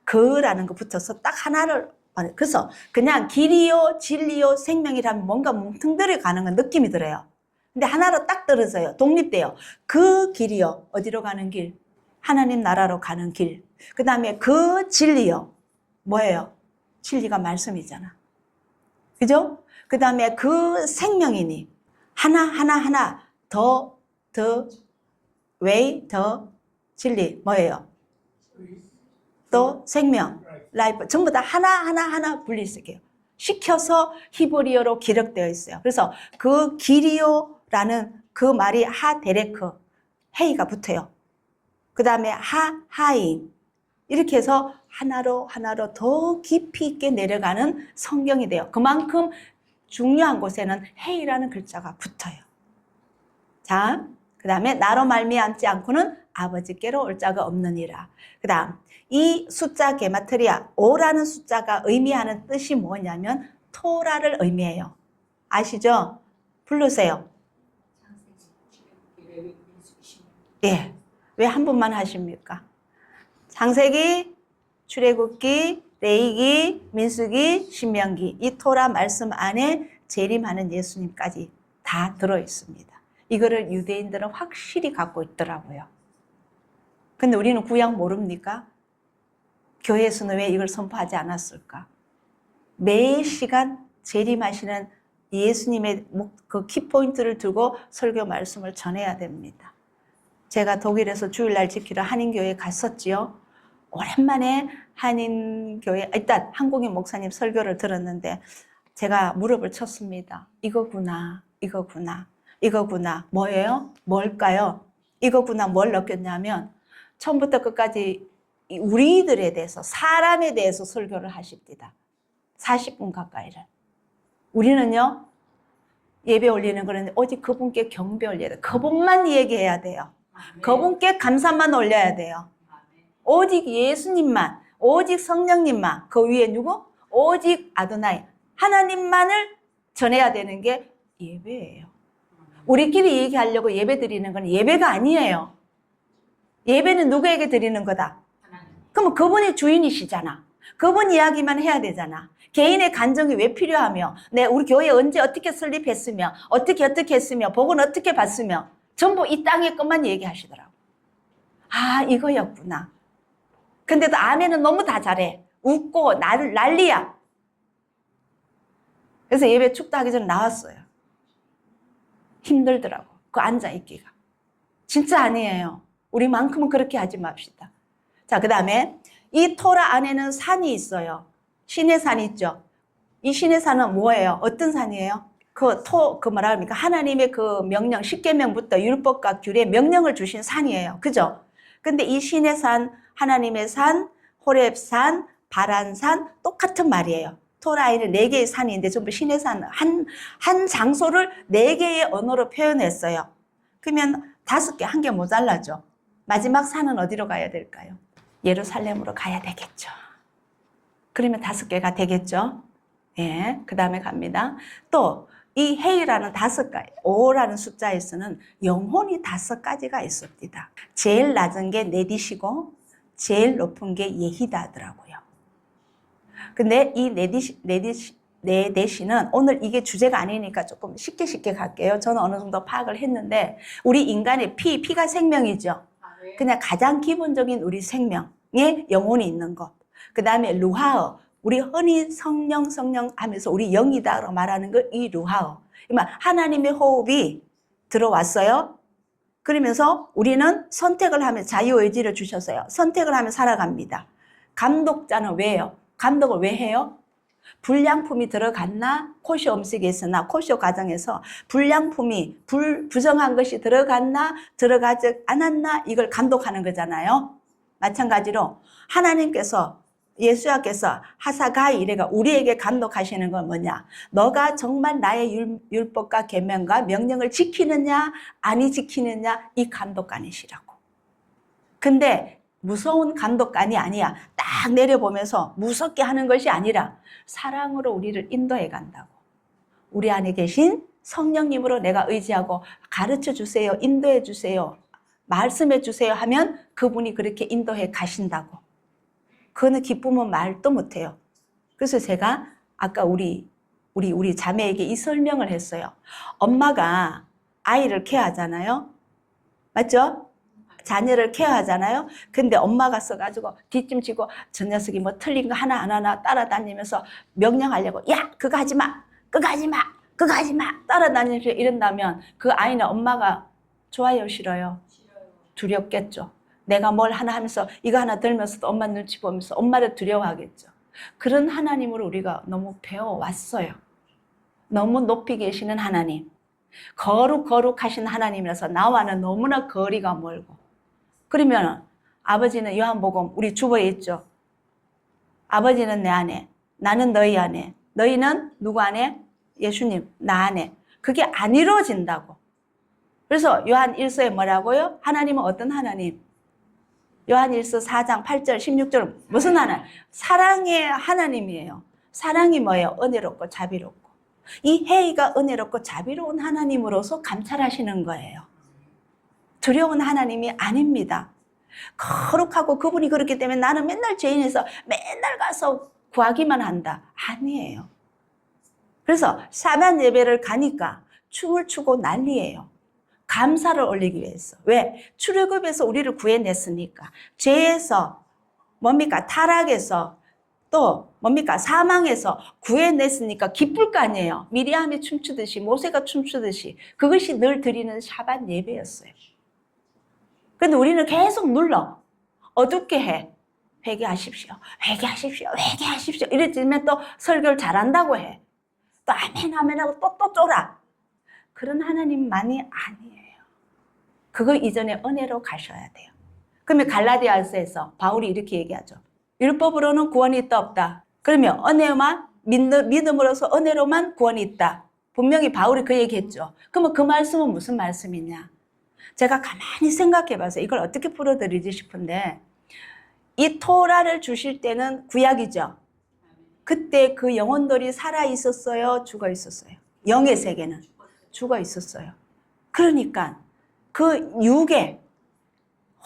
그라는 거 붙어서 딱 하나를, 그래서 그냥 길이요, 진리요, 생명이라면 뭔가 뭉텅들이 가는 건 느낌이 들어요. 근데 하나로 딱 떨어져요. 독립돼요. 그 길이요. 어디로 가는 길? 하나님 나라로 가는 길. 그 다음에 그 진리요. 뭐예요? 진리가 말씀이잖아. 그죠? 그 다음에 그 생명이니. 하나, 더, 웨이, 더, 진리. 뭐예요? 또 생명, 라이프. 전부 다 하나 분리시켜요. 시켜서 히브리어로 기록되어 있어요. 그래서 그 길이요라는 그 말이 하데레크, 헤이가 붙어요. 그 다음에 하인. 이렇게 해서 하나로 더 깊이 있게 내려가는 성경이 돼요. 그만큼 중요한 곳에는 헤이라는 글자가 붙어요. 자, 그 다음에 나로 말미암지 않고는 아버지께로 올 자가 없느니라. 그 다음 이 숫자 게마트리아 5라는 숫자가 의미하는 뜻이 뭐냐면 토라를 의미해요. 아시죠? 부르세요. 예. 왜 한 분만 하십니까? 창세기, 출애굽기, 레위기, 민수기, 신명기 이 토라 말씀 안에 재림하는 예수님까지 다 들어있습니다. 이거를 유대인들은 확실히 갖고 있더라고요. 근데 우리는 구약 모릅니까? 교회에서는 왜 이걸 선포하지 않았을까? 매 시간 재림하시는 예수님의 그 키포인트를 두고 설교 말씀을 전해야 됩니다. 제가 독일에서 주일날 지키러 한인교회에 갔었지요. 오랜만에 한인교회, 일단 한국인 목사님 설교를 들었는데 제가 무릎을 쳤습니다. 이거구나. 뭐예요? 뭘까요? 이거구나. 뭘 느꼈냐면 처음부터 끝까지 우리들에 대해서, 사람에 대해서 설교를 하십니다. 40분 가까이를. 우리는요, 예배 올리는 거는 오직 그분께 경배 올려야 돼요. 그분만 얘기해야 돼요. 그분께 감사만 올려야 돼요. 오직 예수님만, 오직 성령님만, 그 위에 누구? 오직 아도나이, 하나님만을 전해야 되는 게 예배예요. 우리끼리 얘기하려고 예배 드리는 건 예배가 아니에요. 예배는 누구에게 드리는 거다? 그러면 그분이 주인이시잖아. 그분 이야기만 해야 되잖아. 개인의 간증이 왜 필요하며, 우리 교회 언제 어떻게 설립했으며, 어떻게 했으며, 복은 어떻게 받으며, 전부 이 땅의 것만 얘기하시더라고. 아, 이거였구나. 근데도 아멘은 너무 다 잘해. 웃고 난리야. 그래서 예배 축도하기 전에 나왔어요. 힘들더라고. 그 앉아있기가. 진짜 아니에요. 우리만큼은 그렇게 하지 맙시다. 자, 그 다음에 이 토라 안에는 산이 있어요. 신의 산이 있죠. 이 신의 산은 뭐예요? 어떤 산이에요? 그 뭐라 합니까? 하나님의 그 명령, 십계명부터 율법과 규례 명령을 주신 산이에요. 그죠? 근데 이 신의 산, 하나님의 산, 호렙산, 바란산 똑같은 말이에요. 토라에는 4개의 산이 있는데 전부 신의 산, 한 장소를 4개의 언어로 표현했어요. 그러면 5개, 1개 모자라죠. 마지막 산은 어디로 가야 될까요? 예루살렘으로 가야 되겠죠. 그러면 5개가 되겠죠. 예, 그 다음에 갑니다. 또 이 헤이라는 5가지, 5라는 숫자에서는 영혼이 5가지가 있습니다. 제일 낮은 게 네디시고 제일 높은 게 예히다더라고요. 근데 이 네데시는 오늘 이게 주제가 아니니까 조금 쉽게 갈게요. 저는 어느 정도 파악을 했는데 우리 인간의 피가 생명이죠. 그냥 가장 기본적인 우리 생명에 영혼이 있는 것. 그 다음에 루하어. 우리 흔히 성령 하면서 우리 영이다라고 말하는 거 이 루하어. 하나님의 호흡이 들어왔어요. 그러면서 우리는 선택을 하면 자유의지를 주셨어요. 선택을 하면 살아갑니다. 감독자는 왜요? 감독을 왜 해요? 불량품이 들어갔나? 코쇼 음식에 있으나 코쇼 과정에서 불량품이 부정한 것이 들어갔나? 들어가지 않았나? 이걸 감독하는 거잖아요. 마찬가지로 하나님께서 예수야께서 하사가이 이래가 우리에게 감독하시는 건 뭐냐? 너가 정말 나의 율법과 계명과 명령을 지키느냐 아니 지키느냐 이 감독관이시라고. 근데 무서운 감독관이 아니야. 딱 내려보면서 무섭게 하는 것이 아니라 사랑으로 우리를 인도해 간다고. 우리 안에 계신 성령님으로 내가 의지하고 가르쳐 주세요. 인도해 주세요. 말씀해 주세요 하면 그분이 그렇게 인도해 가신다고. 그거는 기쁨은 말도 못해요. 그래서 제가 아까 우리 자매에게 이 설명을 했어요. 엄마가 아이를 케어하잖아요. 맞죠? 자녀를 케어하잖아요. 근데 엄마가 써가지고 뒷짐지고 저 녀석이 뭐 틀린 거 하나 따라다니면서 명령하려고 야 그거 하지 마 그거 하지 마 그거 하지 마 따라다니면서 이런다면 그 아이는 엄마가 좋아요 싫어요? 두렵겠죠. 내가 뭘 하나 하면서 이거 하나 들면서도 엄마 눈치 보면서 엄마를 두려워하겠죠. 그런 하나님으로 우리가 너무 배워왔어요. 너무 높이 계시는 하나님. 거룩하신 하나님이라서 나와는 너무나 거리가 멀고. 그러면 아버지는 요한복음 우리 주보에 있죠. 아버지는 내 안에, 나는 너희 안에, 너희는 누구 안에? 예수님, 나 안에. 그게 안 이루어진다고. 그래서 요한 1서에 뭐라고요? 하나님은 어떤 하나님? 요한 1서 4장 8절 16절 무슨 하나님? 사랑의 하나님이에요. 사랑이 뭐예요? 은혜롭고 자비롭고. 이 회의가 은혜롭고 자비로운 하나님으로서 감찰하시는 거예요. 두려운 하나님이 아닙니다. 거룩하고 그분이 그렇기 때문에 나는 맨날 죄인에서 맨날 가서 구하기만 한다. 아니에요. 그래서 사면 예배를 가니까 춤을 추고 난리예요. 감사를 올리기 위해서. 왜? 출애굽에서 우리를 구해냈으니까. 죄에서 뭡니까? 타락에서 또 뭡니까? 사망에서 구해냈으니까 기쁠 거 아니에요. 미리암이 춤추듯이 모세가 춤추듯이 그것이 늘 드리는 샤밧 예배였어요. 근데 우리는 계속 눌러. 어둡게 해. 회개하십시오. 회개하십시오. 회개하십시오. 이랬지만 또 설교를 잘한다고 해. 또 아멘 하고 또 쫄아. 그런 하나님만이 아니에요. 그거 이전에 은혜로 가셔야 돼요. 그러면 갈라디아서에서 바울이 이렇게 얘기하죠. 율법으로는 구원이 있다 없다. 그러면 은혜만 믿음으로서 은혜로만 구원이 있다. 분명히 바울이 그 얘기했죠. 그러면 그 말씀은 무슨 말씀이냐? 제가 가만히 생각해 봐서 이걸 어떻게 풀어드리지 싶은데 이 토라를 주실 때는 구약이죠. 그때 그 영혼들이 살아 있었어요? 죽어 있었어요? 영의 세계는 죽어 있었어요. 그러니까 그 육에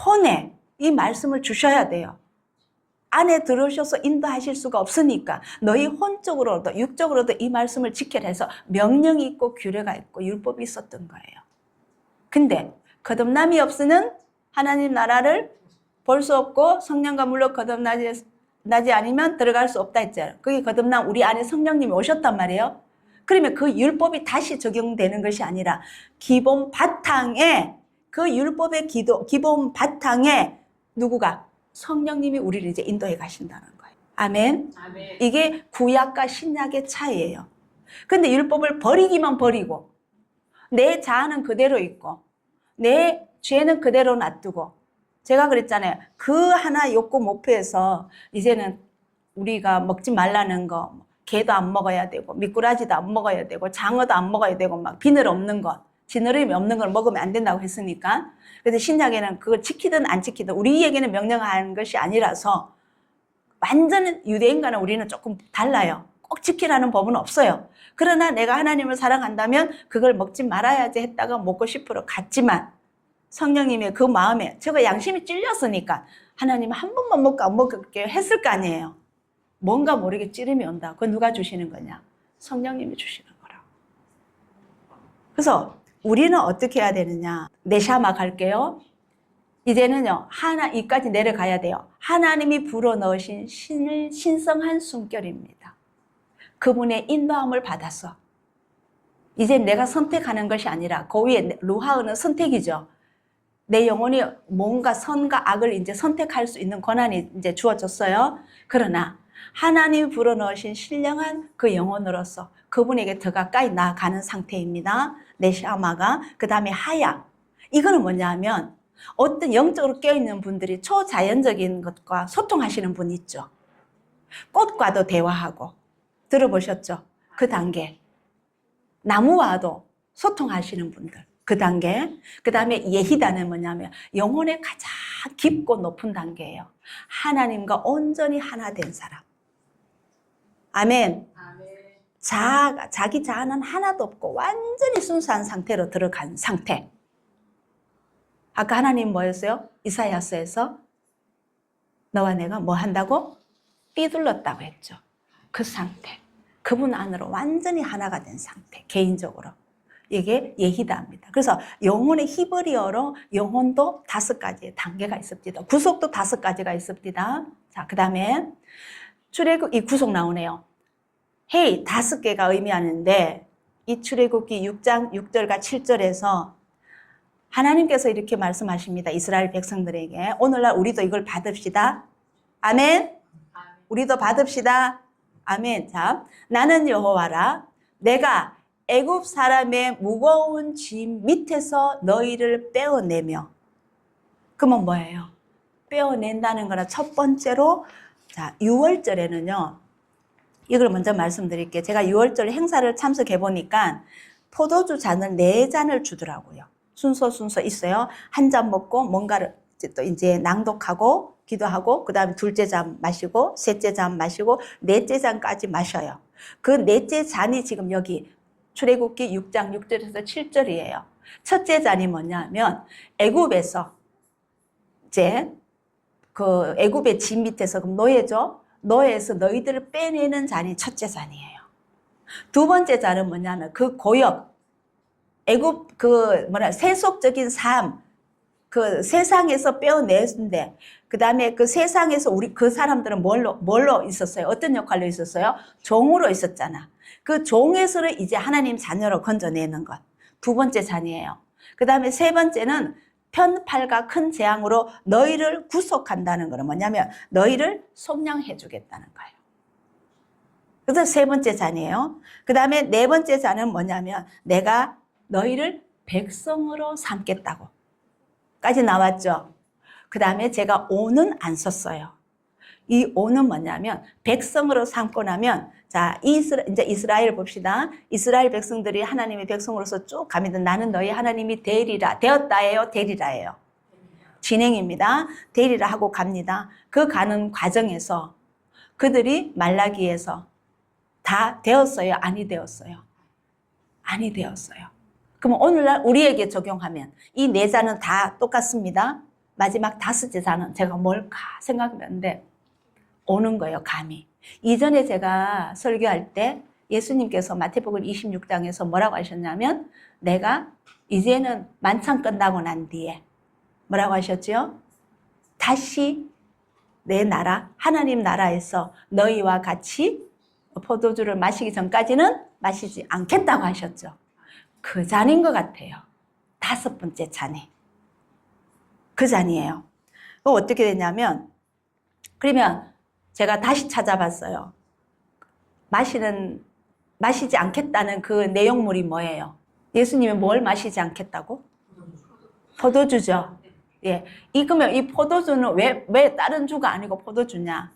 혼에 이 말씀을 주셔야 돼요. 안에 들어오셔서 인도하실 수가 없으니까 너희 혼적으로도 육적으로도 이 말씀을 지켜라 해서 명령이 있고 규례가 있고 율법이 있었던 거예요. 근데 거듭남이 없으면 하나님 나라를 볼 수 없고 성령과 물로 거듭나지 않으면 들어갈 수 없다 했잖아요. 그게 거듭남 우리 안에 성령님이 오셨단 말이에요. 그러면 그 율법이 다시 적용되는 것이 아니라 기본 바탕에 그 율법의 기본 바탕에 누구가? 성령님이 우리를 이제 인도해 가신다는 거예요. 아멘. 아멘. 이게 구약과 신약의 차이예요. 근데 율법을 버리기만 버리고 내 자아는 그대로 있고 내 죄는 그대로 놔두고 제가 그랬잖아요. 그 하나 욕구 목표에서 이제는 우리가 먹지 말라는 거 게도 안 먹어야 되고 미꾸라지도 안 먹어야 되고 장어도 안 먹어야 되고 막 비늘 없는 것 지느러미 없는 걸 먹으면 안 된다고 했으니까 그런데 신약에는 그걸 지키든 안 지키든 우리에게는 명령하는 것이 아니라서 완전 유대인과는 우리는 조금 달라요. 꼭 지키라는 법은 없어요. 그러나 내가 하나님을 사랑한다면 그걸 먹지 말아야지 했다가 먹고 싶어 갔지만 성령님의 그 마음에 제가 양심이 찔렸으니까 하나님 한 번만 먹고 안 먹을게요 했을 거 아니에요. 뭔가 모르게 찌름이 온다. 그건 누가 주시는 거냐? 성령님이 주시는 거라고. 그래서 우리는 어떻게 해야 되느냐? 네샤마 갈게요. 이제는요, 이까지 내려가야 돼요. 하나님이 불어넣으신 신성한 숨결입니다. 그분의 인도함을 받아서 이제 내가 선택하는 것이 아니라 그 위에 루하흐는 선택이죠. 내 영혼이 뭔가 선과 악을 이제 선택할 수 있는 권한이 이제 주어졌어요. 그러나 하나님이 불어넣으신 신령한 그 영혼으로서 그분에게 더 가까이 나아가는 상태입니다. 네샤마가. 그 다음에 하야. 이거는 뭐냐 하면 어떤 영적으로 깨어있는 분들이 초자연적인 것과 소통하시는 분 있죠. 꽃과도 대화하고. 들어보셨죠? 그 단계. 나무와도 소통하시는 분들. 그 단계. 그 다음에 예히다는 뭐냐면 영혼의 가장 깊고 높은 단계예요. 하나님과 온전히 하나 된 사람. 아멘. 자기 자아는 하나도 없고 완전히 순수한 상태로 들어간 상태. 아까 하나님 뭐였어요? 이사야서에서 너와 내가 뭐 한다고? 삐둘렀다고 했죠. 그 상태. 그분 안으로 완전히 하나가 된 상태. 개인적으로. 이게 예히다입니다. 그래서 영혼의 히브리어로 영혼도 5가지의 단계가 있습니다. 구속도 5가지가 있습니다. 자, 그 다음에 출애굽 이 구속 나오네요. 헤이 5개가 의미하는데 이 출애굽기 6장 6절과 7절에서 하나님께서 이렇게 말씀하십니다. 이스라엘 백성들에게 오늘날 우리도 이걸 받읍시다. 아멘. 우리도 받읍시다. 아멘. 자, 나는 여호와라. 내가 애굽 사람의 무거운 짐 밑에서 너희를 빼어내며. 그러면 뭐예요? 빼어낸다는 거는 첫 번째로 자, 6월절에는요. 이걸 먼저 말씀드릴게요. 제가 6월절 행사를 참석해 보니까 포도주 잔을 4잔을 주더라고요. 순서 있어요. 한 잔 먹고 뭔가를 또 이제 낭독하고 기도하고 그 다음에 둘째 잔 마시고 셋째 잔 마시고 넷째 잔까지 마셔요. 그 넷째 잔이 지금 여기 출애굽기 6장 6절에서 7절이에요. 첫째 잔이 뭐냐면 애굽에서 이제 그 애굽의 짐 밑에서 그럼 노예죠. 노예에서 너희들을 빼내는 잔이 첫째 잔이에요. 두 번째 잔은 뭐냐면 그 고역 애굽 세속적인 삶, 그 세상에서 빼어내는데, 그 다음에 그 세상에서 그 사람들은 뭘로 있었어요? 어떤 역할로 있었어요? 종으로 있었잖아. 그 종에서를 이제 하나님 자녀로 건져내는 것. 두 번째 잔이에요. 그 다음에 세 번째는 편팔과 큰 재앙으로 너희를 구속한다는 거는 뭐냐면 너희를 속량해 주겠다는 거예요. 그래서 세 번째 잔이에요. 그 다음에 네 번째 잔은 뭐냐면 내가 너희를 백성으로 삼겠다고 까지 나왔죠. 그 다음에 제가 오는 안 썼어요. 이 오는 뭐냐면 백성으로 삼고 나면 자 이제 이스라엘 봅시다. 이스라엘 백성들이 하나님의 백성으로서 쭉 가면 나는 너희 하나님이 되리라. 되었다예요, 되리라예요. 진행입니다. 되리라 하고 갑니다. 그 가는 과정에서 그들이 말라기에서 다 되었어요, 아니 되었어요? 아니 되었어요. 그럼 오늘날 우리에게 적용하면 이 4잔은 다 똑같습니다. 마지막 5째 잔은 제가 뭘까 생각했는데 오는 거예요, 감이. 이전에 제가 설교할 때 예수님께서 마태복음 26장에서 뭐라고 하셨냐면 내가 이제는 만찬 끝나고 난 뒤에 뭐라고 하셨죠? 다시 내 나라, 하나님 나라에서 너희와 같이 포도주를 마시기 전까지는 마시지 않겠다고 하셨죠. 그 잔인 것 같아요. 5번째 잔이. 그 잔이에요. 어떻게 되냐면, 그러면 제가 다시 찾아봤어요. 마시지 않겠다는 그 내용물이 뭐예요? 예수님이 뭘 마시지 않겠다고? 포도주죠. 예. 그러면 이 포도주는 왜 다른 주가 아니고 포도주냐?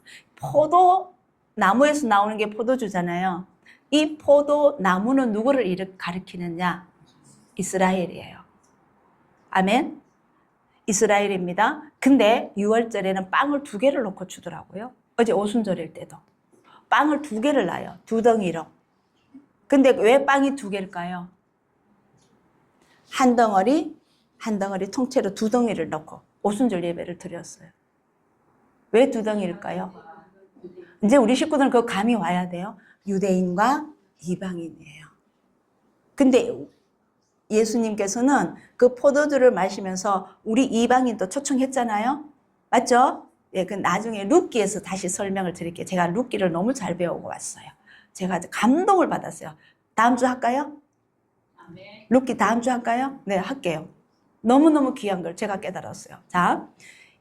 나무에서 나오는 게 포도주잖아요. 이 포도나무는 누구를 가리키느냐? 이스라엘이에요. 아멘? 이스라엘입니다. 근데 6월절에는 빵을 2개를 놓고 주더라고요. 어제 오순절일 때도. 빵을 2개를 놔요. 2덩이로. 근데 왜 빵이 2개일까요? 한 덩어리 통째로 2덩이를 넣고 오순절 예배를 드렸어요. 왜 2덩이일까요? 이제 우리 식구들은 그 감이 와야 돼요. 유대인과 이방인이에요. 근데 예수님께서는 그 포도주를 마시면서 우리 이방인도 초청했잖아요. 맞죠? 예, 그 나중에 룻기에서 다시 설명을 드릴게요. 제가 룻기를 너무 잘 배우고 왔어요. 제가 감동을 받았어요. 다음 주 할까요? 룻기 다음 주 할까요? 네, 할게요. 너무너무 귀한 걸 제가 깨달았어요. 자,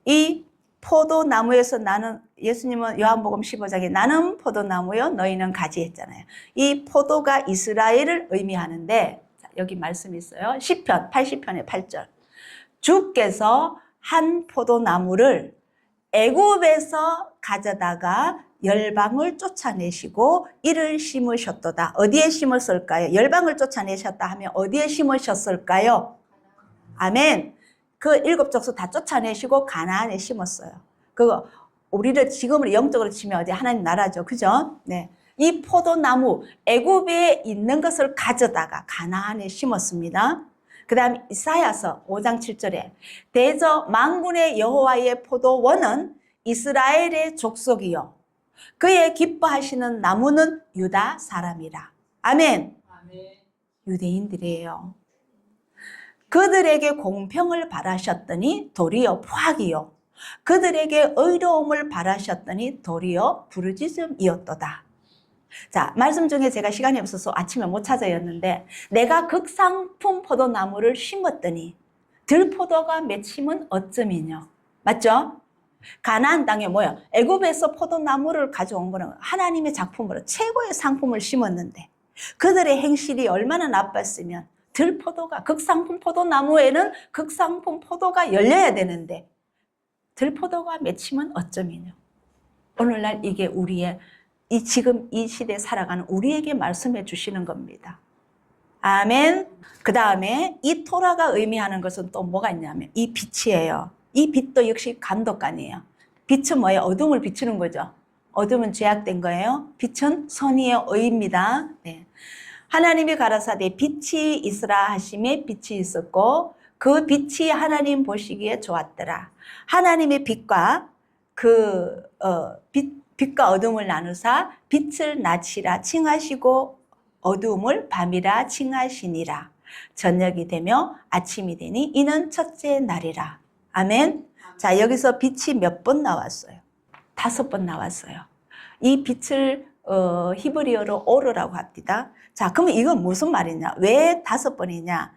이 포도나무에서 나는, 예수님은 요한복음 15장에 나는 포도나무요 너희는 가지 했잖아요. 이 포도가 이스라엘을 의미하는데, 여기 말씀이 있어요. 시편 80편의 8절. 주께서 한 포도나무를 애굽에서 가져다가 열방을 쫓아내시고 이를 심으셨도다. 어디에 심었을까요? 열방을 쫓아내셨다 하면 어디에 심으셨을까요? 아멘. 그 일곱 족속 다 쫓아내시고 가나안에 심었어요. 그거 우리를 지금으로 영적으로 치면 어디 하나님 나라죠. 그죠? 네. 이 포도나무 애굽에 있는 것을 가져다가 가나안에 심었습니다. 그 다음 이사야서 5장 7절에 대저 만군의 여호와의 포도원은 이스라엘의 족속이요 그의 기뻐하시는 나무는 유다 사람이라. 아멘. 유대인들이에요. 그들에게 공평을 바라셨더니 도리어 포악이요 그들에게 의로움을 바라셨더니 도리어 부르짖음이었도다. 자, 말씀 중에 제가 시간이 없어서 아침에 못 찾아였는데 내가 극상품 포도나무를 심었더니 들포도가 맺힘은 어쩌미뇨. 맞죠? 가나안 땅에 뭐야? 애굽에서 포도나무를 가져온 거는 하나님의 작품으로 최고의 상품을 심었는데 그들의 행실이 얼마나 나빴으면 들포도가, 극상품 포도나무에는 극상품 포도가 열려야 되는데 들포도가 맺히면 어쩌미뇨. 오늘날 이게 우리의 지금 이 시대에 살아가는 우리에게 말씀해 주시는 겁니다. 아멘. 그 다음에 이 토라가 의미하는 것은 또 뭐가 있냐면 이 빛이에요. 이 빛도 역시 감독관이에요. 빛은 뭐예요? 어둠을 비추는 거죠. 어둠은 죄악된 거예요. 빛은 선의의 의입니다. 네. 하나님이 가라사대 빛이 있으라 하심에 빛이 있었고 그 빛이 하나님 보시기에 좋았더라. 하나님의 빛과 빛과 어둠을 나누사 빛을 낮이라 칭하시고 어둠을 밤이라 칭하시니라. 저녁이 되며 아침이 되니 이는 첫째 날이라. 아멘. 자, 여기서 빛이 몇 번 나왔어요? 5번 나왔어요. 이 빛을 히브리어로 오르라고 합니다. 자, 그러면 이건 무슨 말이냐? 왜 5번이냐?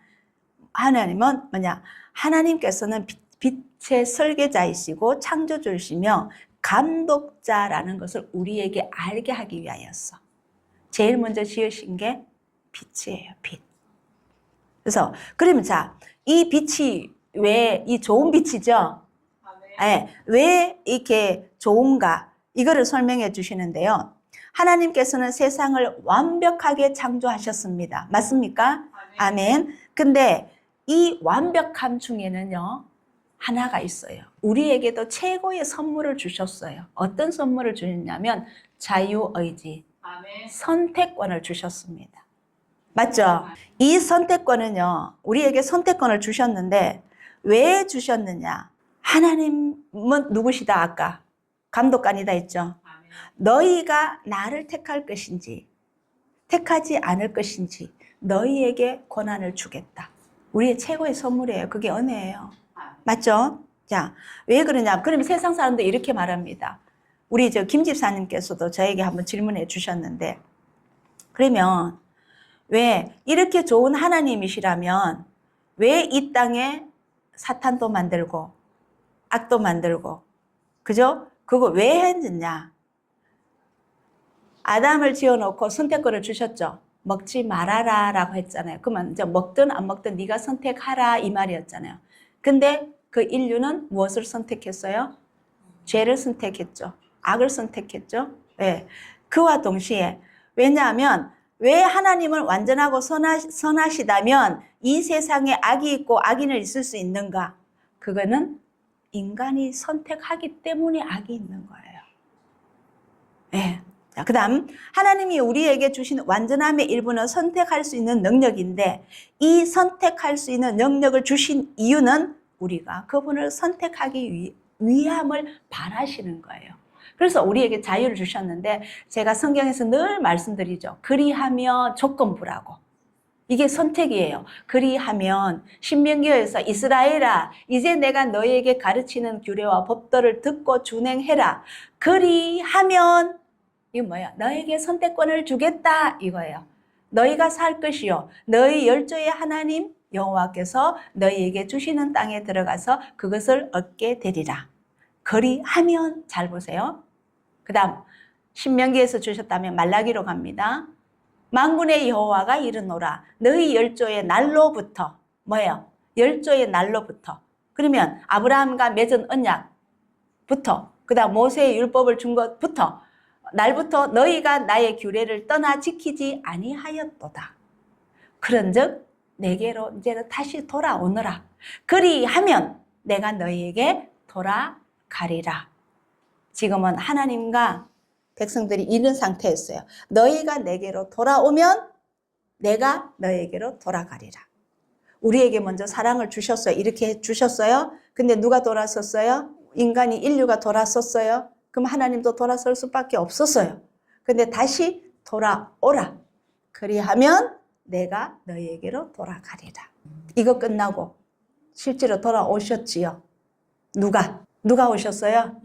하나님은 뭐냐? 하나님께서는 빛의 설계자이시고 창조주이시며 감독자라는 것을 우리에게 알게 하기 위하였어. 제일 먼저 지으신 게 빛이에요, 빛. 그래서, 그러면 자, 이 빛이 왜 이 좋은 빛이죠? 네, 왜 이렇게 좋은가? 이거를 설명해 주시는데요. 하나님께서는 세상을 완벽하게 창조하셨습니다. 맞습니까? 아멘. 근데 이 완벽함 중에는요, 하나가 있어요. 우리에게도 최고의 선물을 주셨어요. 어떤 선물을 주셨냐면 자유의지, 선택권을 주셨습니다. 맞죠? 이 선택권은요, 우리에게 선택권을 주셨는데 왜 주셨느냐? 하나님은 누구시다 아까? 감독관이다 했죠. 너희가 나를 택할 것인지 택하지 않을 것인지 너희에게 권한을 주겠다. 우리의 최고의 선물이에요. 그게 은혜예요. 맞죠? 자, 왜 그러냐? 그러면 세상 사람들 이렇게 말합니다. 우리 김 집사님께서도 저에게 한번 질문해 주셨는데, 그러면 왜 이렇게 좋은 하나님이시라면 왜 이 땅에 사탄도 만들고 악도 만들고, 그죠? 그거 왜 했느냐? 아담을 지어놓고 선택권을 주셨죠. 먹지 말아라 라고 했잖아요. 그러면 이제 먹든 안 먹든 네가 선택하라 이 말이었잖아요. 근데 그 인류는 무엇을 선택했어요? 죄를 선택했죠. 악을 선택했죠. 네. 그와 동시에 왜냐하면 왜 하나님은 완전하고 선하시다면 이 세상에 악이 있고 악인을 있을 수 있는가? 그거는 인간이 선택하기 때문에 악이 있는 거예요. 네. 자, 그 다음 하나님이 우리에게 주신 완전함의 일부는 선택할 수 있는 능력인데 이 선택할 수 있는 능력을 주신 이유는 우리가 그분을 선택하기 위함을 바라시는 거예요. 그래서 우리에게 자유를 주셨는데 제가 성경에서 늘 말씀드리죠. 그리하며 조건부라고. 이게 선택이에요. 그리하면 신명기에서 이스라엘아 이제 내가 너희에게 가르치는 규례와 법도를 듣고 준행해라. 그리하면 이거 뭐야? 너에게 선택권을 주겠다 이거예요. 너희가 살 것이요 너희 열조의 하나님 여호와께서 너희에게 주시는 땅에 들어가서 그것을 얻게 되리라. 그리하면 잘 보세요. 그 다음 신명기에서 주셨다면 말라기로 갑니다. 만군의 여호와가 이르노라 너희 열조의 날로부터 뭐예요? 열조의 날로부터 그러면 아브라함과 맺은 언약부터 그 다음 모세의 율법을 준 것부터 날부터 너희가 나의 규례를 떠나 지키지 아니하였도다. 그런즉 내게로 이제는 다시 돌아오너라. 그리하면 내가 너희에게 돌아가리라. 지금은 하나님과 백성들이 이런 상태였어요. 너희가 내게로 돌아오면 내가 너희에게로 돌아가리라. 우리에게 먼저 사랑을 주셨어요. 이렇게 주셨어요. 근데 누가 돌아섰어요? 인간이 인류가 돌아섰어요. 그럼 하나님도 돌아설 수밖에 없었어요. 근데 다시 돌아오라. 그리하면 내가 너희에게로 돌아가리라. 이거 끝나고 실제로 돌아오셨지요. 누가 오셨어요?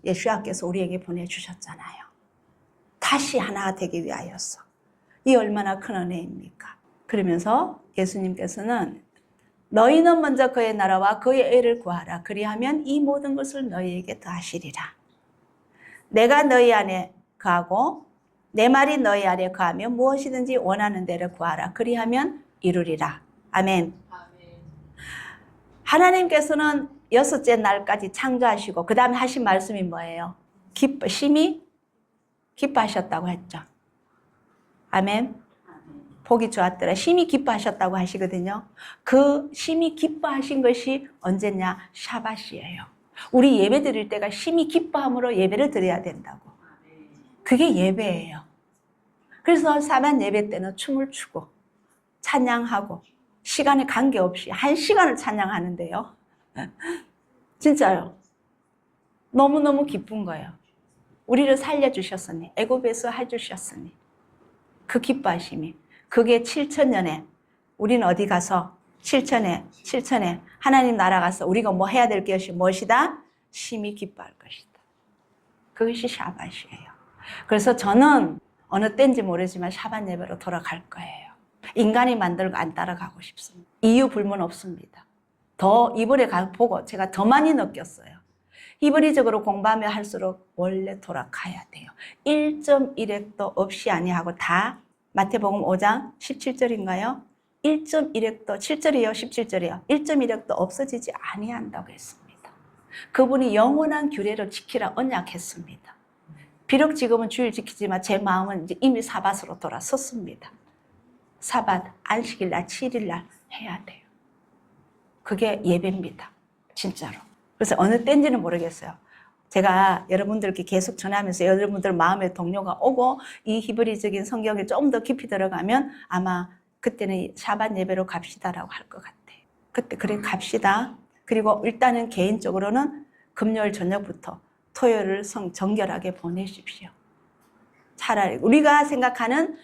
예수야께서 우리에게 보내주셨잖아요. 다시 하나 되기 위하여서. 이 얼마나 큰 은혜입니까? 그러면서 예수님께서는 너희는 먼저 그의 나라와 그의 의를 구하라. 그리하면 이 모든 것을 너희에게 더하시리라. 내가 너희 안에 거하고 내 말이 너희 안에 거하면 무엇이든지 원하는 대로 구하라. 그리하면 이루리라. 아멘. 하나님께서는 여섯째 날까지 창조하시고 그 다음에 하신 말씀이 뭐예요? 심히 기뻐하셨다고 했죠. 아멘. 보기 좋았더라. 심히 기뻐하셨다고 하시거든요. 그 심히 기뻐하신 것이 언제냐? 샤밧이에요. 우리 예배 드릴 때가 심히 기뻐함으로 예배를 드려야 된다고. 그게 예배예요. 그래서 사반 예배 때는 춤을 추고 찬양하고 시간에 관계없이 1시간을 찬양하는데요. 진짜요. 너무너무 기쁜 거예요. 우리를 살려주셨으니 애굽에서 해주셨으니 그 기뻐하심이 그게 7,000년에 우리는 어디 가서 7천에 하나님 나라 가서 우리가 뭐 해야 될 것이 무엇이다? 심히 기뻐할 것이다. 그것이 샤밧이에요. 그래서 저는 어느 때인지 모르지만 샤밧 예배로 돌아갈 거예요. 인간이 만들고 안 따라가고 싶습니다. 이유 불문 없습니다. 더 이번에 보고 제가 더 많이 느꼈어요. 히브리적으로 공부하며 할수록 원래 돌아가야 돼요. 1.1획도 없이 아니하고 다 마태복음 5장 17절인가요? 1.1획도 7절이요 17절이요 1.1획도 없어지지 아니한다고 했습니다. 그분이 영원한 규례를 지키라 언약했습니다. 비록 지금은 주일 지키지만 제 마음은 이제 이미 사밧으로 돌아섰습니다. 사밧 안식일날 7일날 해야 돼요. 그게 예배입니다. 진짜로. 그래서 어느 때인지는 모르겠어요. 제가 여러분들께 계속 전하면서 여러분들 마음에 동료가 오고 이 히브리적인 성경에 좀 더 깊이 들어가면 아마 그때는 샤밧 예배로 갑시다라고 할 것 같아요. 그때 그래 갑시다. 그리고 일단은 개인적으로는 금요일 저녁부터 토요일을 정결하게 보내십시오. 차라리 우리가 생각하는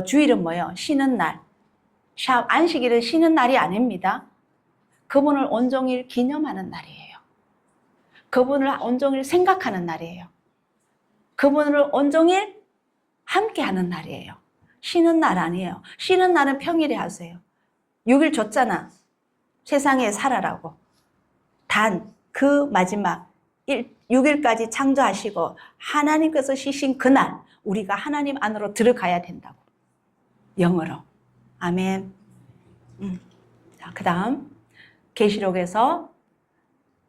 주일은 뭐예요? 쉬는 날. 안식일은 쉬는 날이 아닙니다. 그분을 온종일 기념하는 날이에요. 그분을 온종일 생각하는 날이에요. 그분을 온종일 함께하는 날이에요. 쉬는 날 아니에요. 쉬는 날은 평일에 하세요. 6일 줬잖아. 세상에 살아라고. 단 그 마지막 6일까지 창조하시고 하나님께서 쉬신 그날 우리가 하나님 안으로 들어가야 된다고. 영어로. 아멘. 자, 그 다음 계시록에서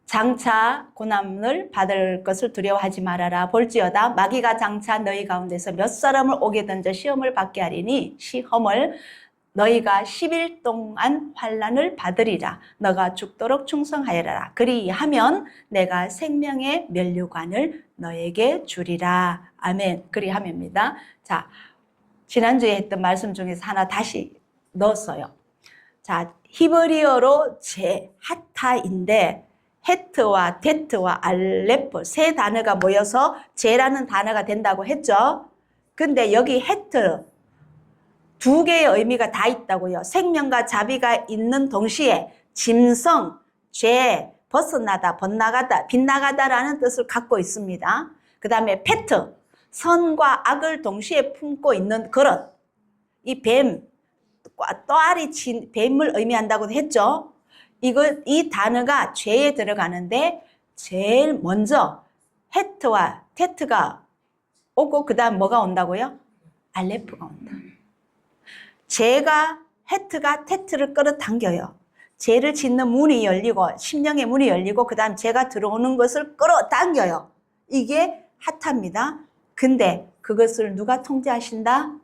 장차 고난을 받을 것을 두려워하지 말아라. 볼지어다 마귀가 장차 너희 가운데서 몇 사람을 오게 던져 시험을 받게 하리니 시험을 너희가 10일 동안 환난을 받으리라. 너가 죽도록 충성하여라. 그리하면 내가 생명의 면류관을 너에게 주리라. 아멘. 그리하면입니다. 자, 지난주에 했던 말씀 중에서 하나 다시 넣었어요. 자, 히브리어로 제하타인데 헤트와 데트와 알레프 세 단어가 모여서 제라는 단어가 된다고 했죠. 근데 여기 헤트 두 개의 의미가 다 있다고요. 생명과 자비가 있는 동시에 짐승, 죄, 벗어나다, 번나가다, 빗나가다라는 뜻을 갖고 있습니다. 그 다음에 페트, 선과 악을 동시에 품고 있는 그릇. 이 뱀, 또아리 친 뱀을 의미한다고 했죠. 이 단어가 죄에 들어가는데 제일 먼저 헤트와 테트가 오고 그 다음 뭐가 온다고요? 알레프가 온다. 죄가 헤트가 테트를 끌어당겨요. 죄를 짓는 문이 열리고 심령의 문이 열리고 그 다음 죄가 들어오는 것을 끌어당겨요. 이게 하타입니다. 근데 그것을 누가 통제하신다?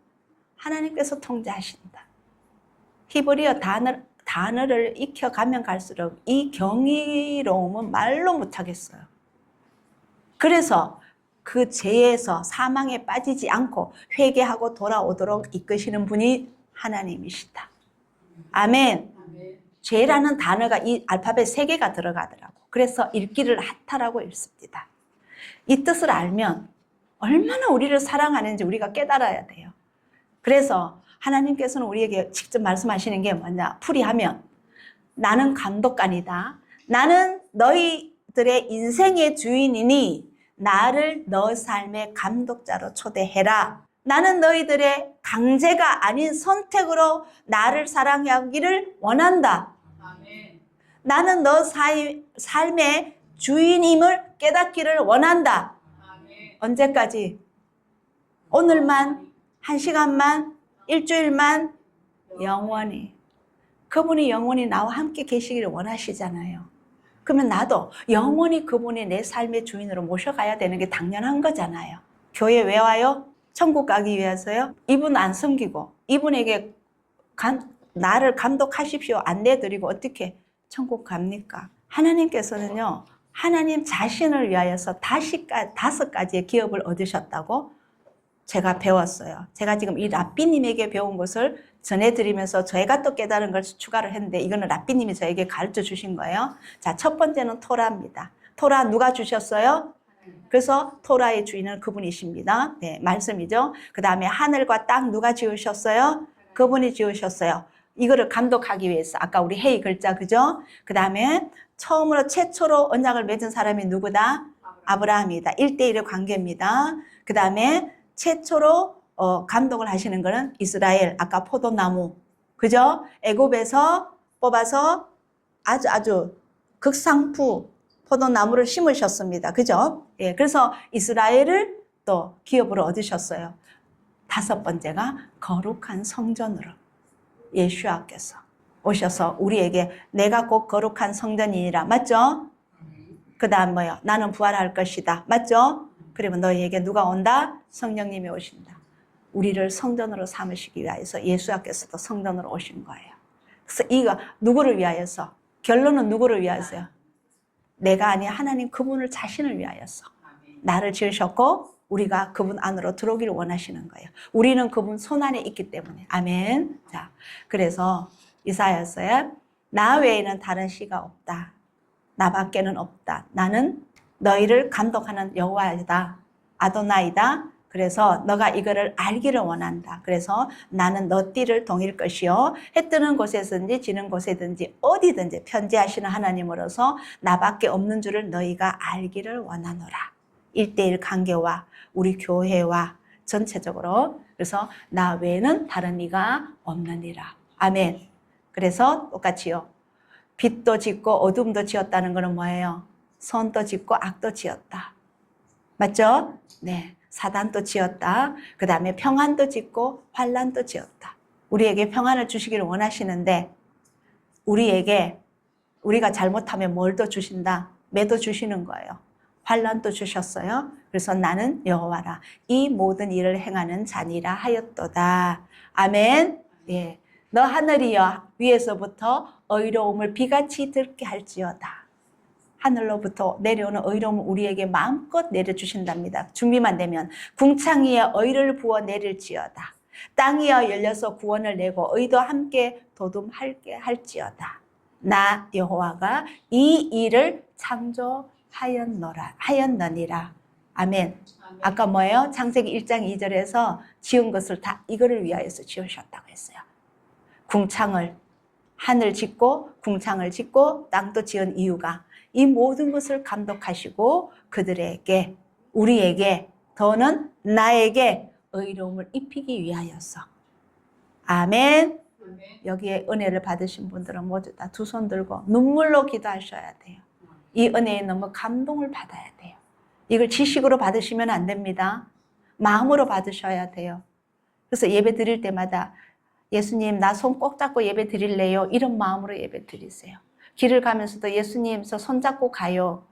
하나님께서 통제하신다. 히브리어 단어를 익혀가면 갈수록 이 경이로움은 말로 못하겠어요. 그래서 그 죄에서 사망에 빠지지 않고 회개하고 돌아오도록 이끄시는 분이 하나님이시다. 아멘. 죄라는 단어가 이 알파벳 3개가 들어가더라고. 그래서 읽기를 하타라고 읽습니다. 이 뜻을 알면 얼마나 우리를 사랑하는지 우리가 깨달아야 돼요. 그래서 하나님께서는 우리에게 직접 말씀하시는 게 뭐냐? 풀이하면 나는 감독관이다. 나는 너희들의 인생의 주인이니 나를 너 삶의 감독자로 초대해라. 나는 너희들의 강제가 아닌 선택으로 나를 사랑하기를 원한다. 나는 너 삶의 주인임을 깨닫기를 원한다. 언제까지? 오늘만, 1시간만, 일주일만, 영원히. 그분이 영원히 나와 함께 계시기를 원하시잖아요. 그러면 나도 영원히 그분이 내 삶의 주인으로 모셔가야 되는 게 당연한 거잖아요. 교회 왜 와요? 천국 가기 위해서요? 이분 안 섬기고 이분에게 나를 감독하십시오 안 내드리고 어떻게 천국 갑니까? 하나님께서는요, 하나님 자신을 위하여서 5가지의 기업을 얻으셨다고 제가 배웠어요. 제가 지금 이 랍비님에게 배운 것을 전해드리면서 저희가 또 깨달은 걸 추가를 했는데 이거는 랍비님이 저에게 가르쳐 주신 거예요. 자, 첫 번째는 토라입니다. 토라 누가 주셨어요? 그래서 토라의 주인은 그분이십니다. 네, 말씀이죠. 그 다음에 하늘과 땅 누가 지으셨어요? 그분이 지으셨어요. 이거를 감독하기 위해서 아까 우리 헤이 글자 그죠? 그 다음에 최초로 언약을 맺은 사람이 누구다? 아브라함이다. 1대1의 관계입니다. 그 다음에 최초로 감독을 하시는 거는 이스라엘, 아까 포도나무, 그죠? 애굽에서 뽑아서 아주 극상품 포도나무를 심으셨습니다. 그죠? 예, 그래서 이스라엘을 또 기업으로 얻으셨어요. 5번째가 거룩한 성전으로 예수와께서 오셔서 우리에게 내가 꼭 거룩한 성전이니라. 맞죠? 그 다음 뭐요? 나는 부활할 것이다. 맞죠? 그러면 너희에게 누가 온다? 성령님이 오신다. 우리를 성전으로 삼으시기 위해서 예수께서도 성전으로 오신 거예요. 그래서 이거 누구를 위하여서? 결론은 누구를 위하여서요? 내가 아닌 하나님 그분을 자신을 위하여서 나를 지으셨고 우리가 그분 안으로 들어오기를 원하시는 거예요. 우리는 그분 손 안에 있기 때문에. 아멘. 자, 그래서 이사야서에 나 외에는 다른 씨가 없다. 나밖에는 없다. 나는 너희를 감독하는 여호와이다. 아도나이다. 그래서 너가 이거를 알기를 원한다. 그래서 나는 너 띠를 동일 것이요. 해 뜨는 곳에든지 지는 곳에든지 어디든지 편지하시는 하나님으로서 나밖에 없는 줄을 너희가 알기를 원하노라. 1대1 관계와 우리 교회와 전체적으로. 그래서 나 외에는 다른 이가 없느니라. 아멘. 그래서 똑같이요. 빛도 짓고 어둠도 지었다는 것은 뭐예요? 선도 짓고 악도 지었다. 맞죠? 네. 사단도 지었다. 그 다음에 평안도 짓고 환란도 지었다. 우리에게 평안을 주시기를 원하시는데 우리가 잘못하면 뭘 더 주신다? 매도 주시는 거예요. 환란도 주셨어요. 그래서 나는 여호와라. 이 모든 일을 행하는 자니라 하였도다. 아멘. 예. 너 하늘이여 위에서부터 의로움을 비같이 들게 할지어다. 하늘로부터 내려오는 의로움을 우리에게 마음껏 내려주신답니다. 준비만 되면 궁창이여 의를 부어 내릴지어다. 땅이여 열려서 구원을 내고 의도 함께 도둠하게 할지어다. 나 여호와가 이 일을 창조하였느니라. 아멘. 아까 뭐예요? 창세기 1장 2절에서 지은 것을 다 이거를 위하여서 지으셨다고 했어요. 궁창을, 하늘 짓고 궁창을 짓고 땅도 지은 이유가 이 모든 것을 감독하시고 그들에게, 우리에게, 더는 나에게 의로움을 입히기 위하여서. 아멘. 여기에 은혜를 받으신 분들은 모두 다 두 손 들고 눈물로 기도하셔야 돼요. 이 은혜에 너무 감동을 받아야 돼요. 이걸 지식으로 받으시면 안 됩니다. 마음으로 받으셔야 돼요. 그래서 예배 드릴 때마다 예수님 나 손 꼭 잡고 예배 드릴래요. 이런 마음으로 예배 드리세요. 길을 가면서도 예수님 저 손 잡고 가요.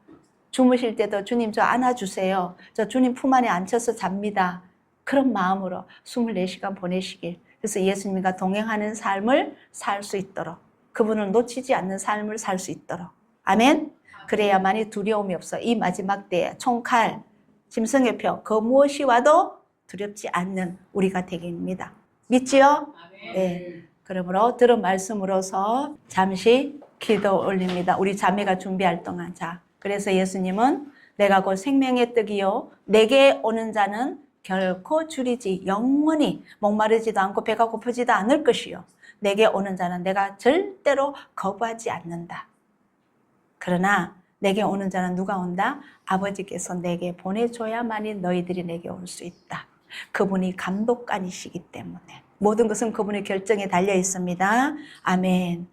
주무실 때도 주님 저 안아주세요. 저 주님 품 안에 앉혀서 잡니다. 그런 마음으로 24시간 보내시길. 그래서 예수님과 동행하는 삶을 살 수 있도록, 그분을 놓치지 않는 삶을 살 수 있도록. 아멘. 그래야만이 두려움이 없어. 이 마지막 때에 총칼, 짐승의 표, 그 무엇이 와도 두렵지 않는 우리가 되겠습니다. 믿지요? 네. 그러므로 들은 말씀으로서 잠시 기도 올립니다. 우리 자매가 준비할 동안. 자, 그래서 예수님은 내가 곧 생명의 떡이요 내게 오는 자는 결코 줄이지 영원히 목마르지도 않고 배가 고프지도 않을 것이요 내게 오는 자는 내가 절대로 거부하지 않는다. 그러나 내게 오는 자는 누가 온다? 아버지께서 내게 보내줘야만이 너희들이 내게 올 수 있다. 그분이 감독관이시기 때문에 모든 것은 그분의 결정에 달려 있습니다. 아멘.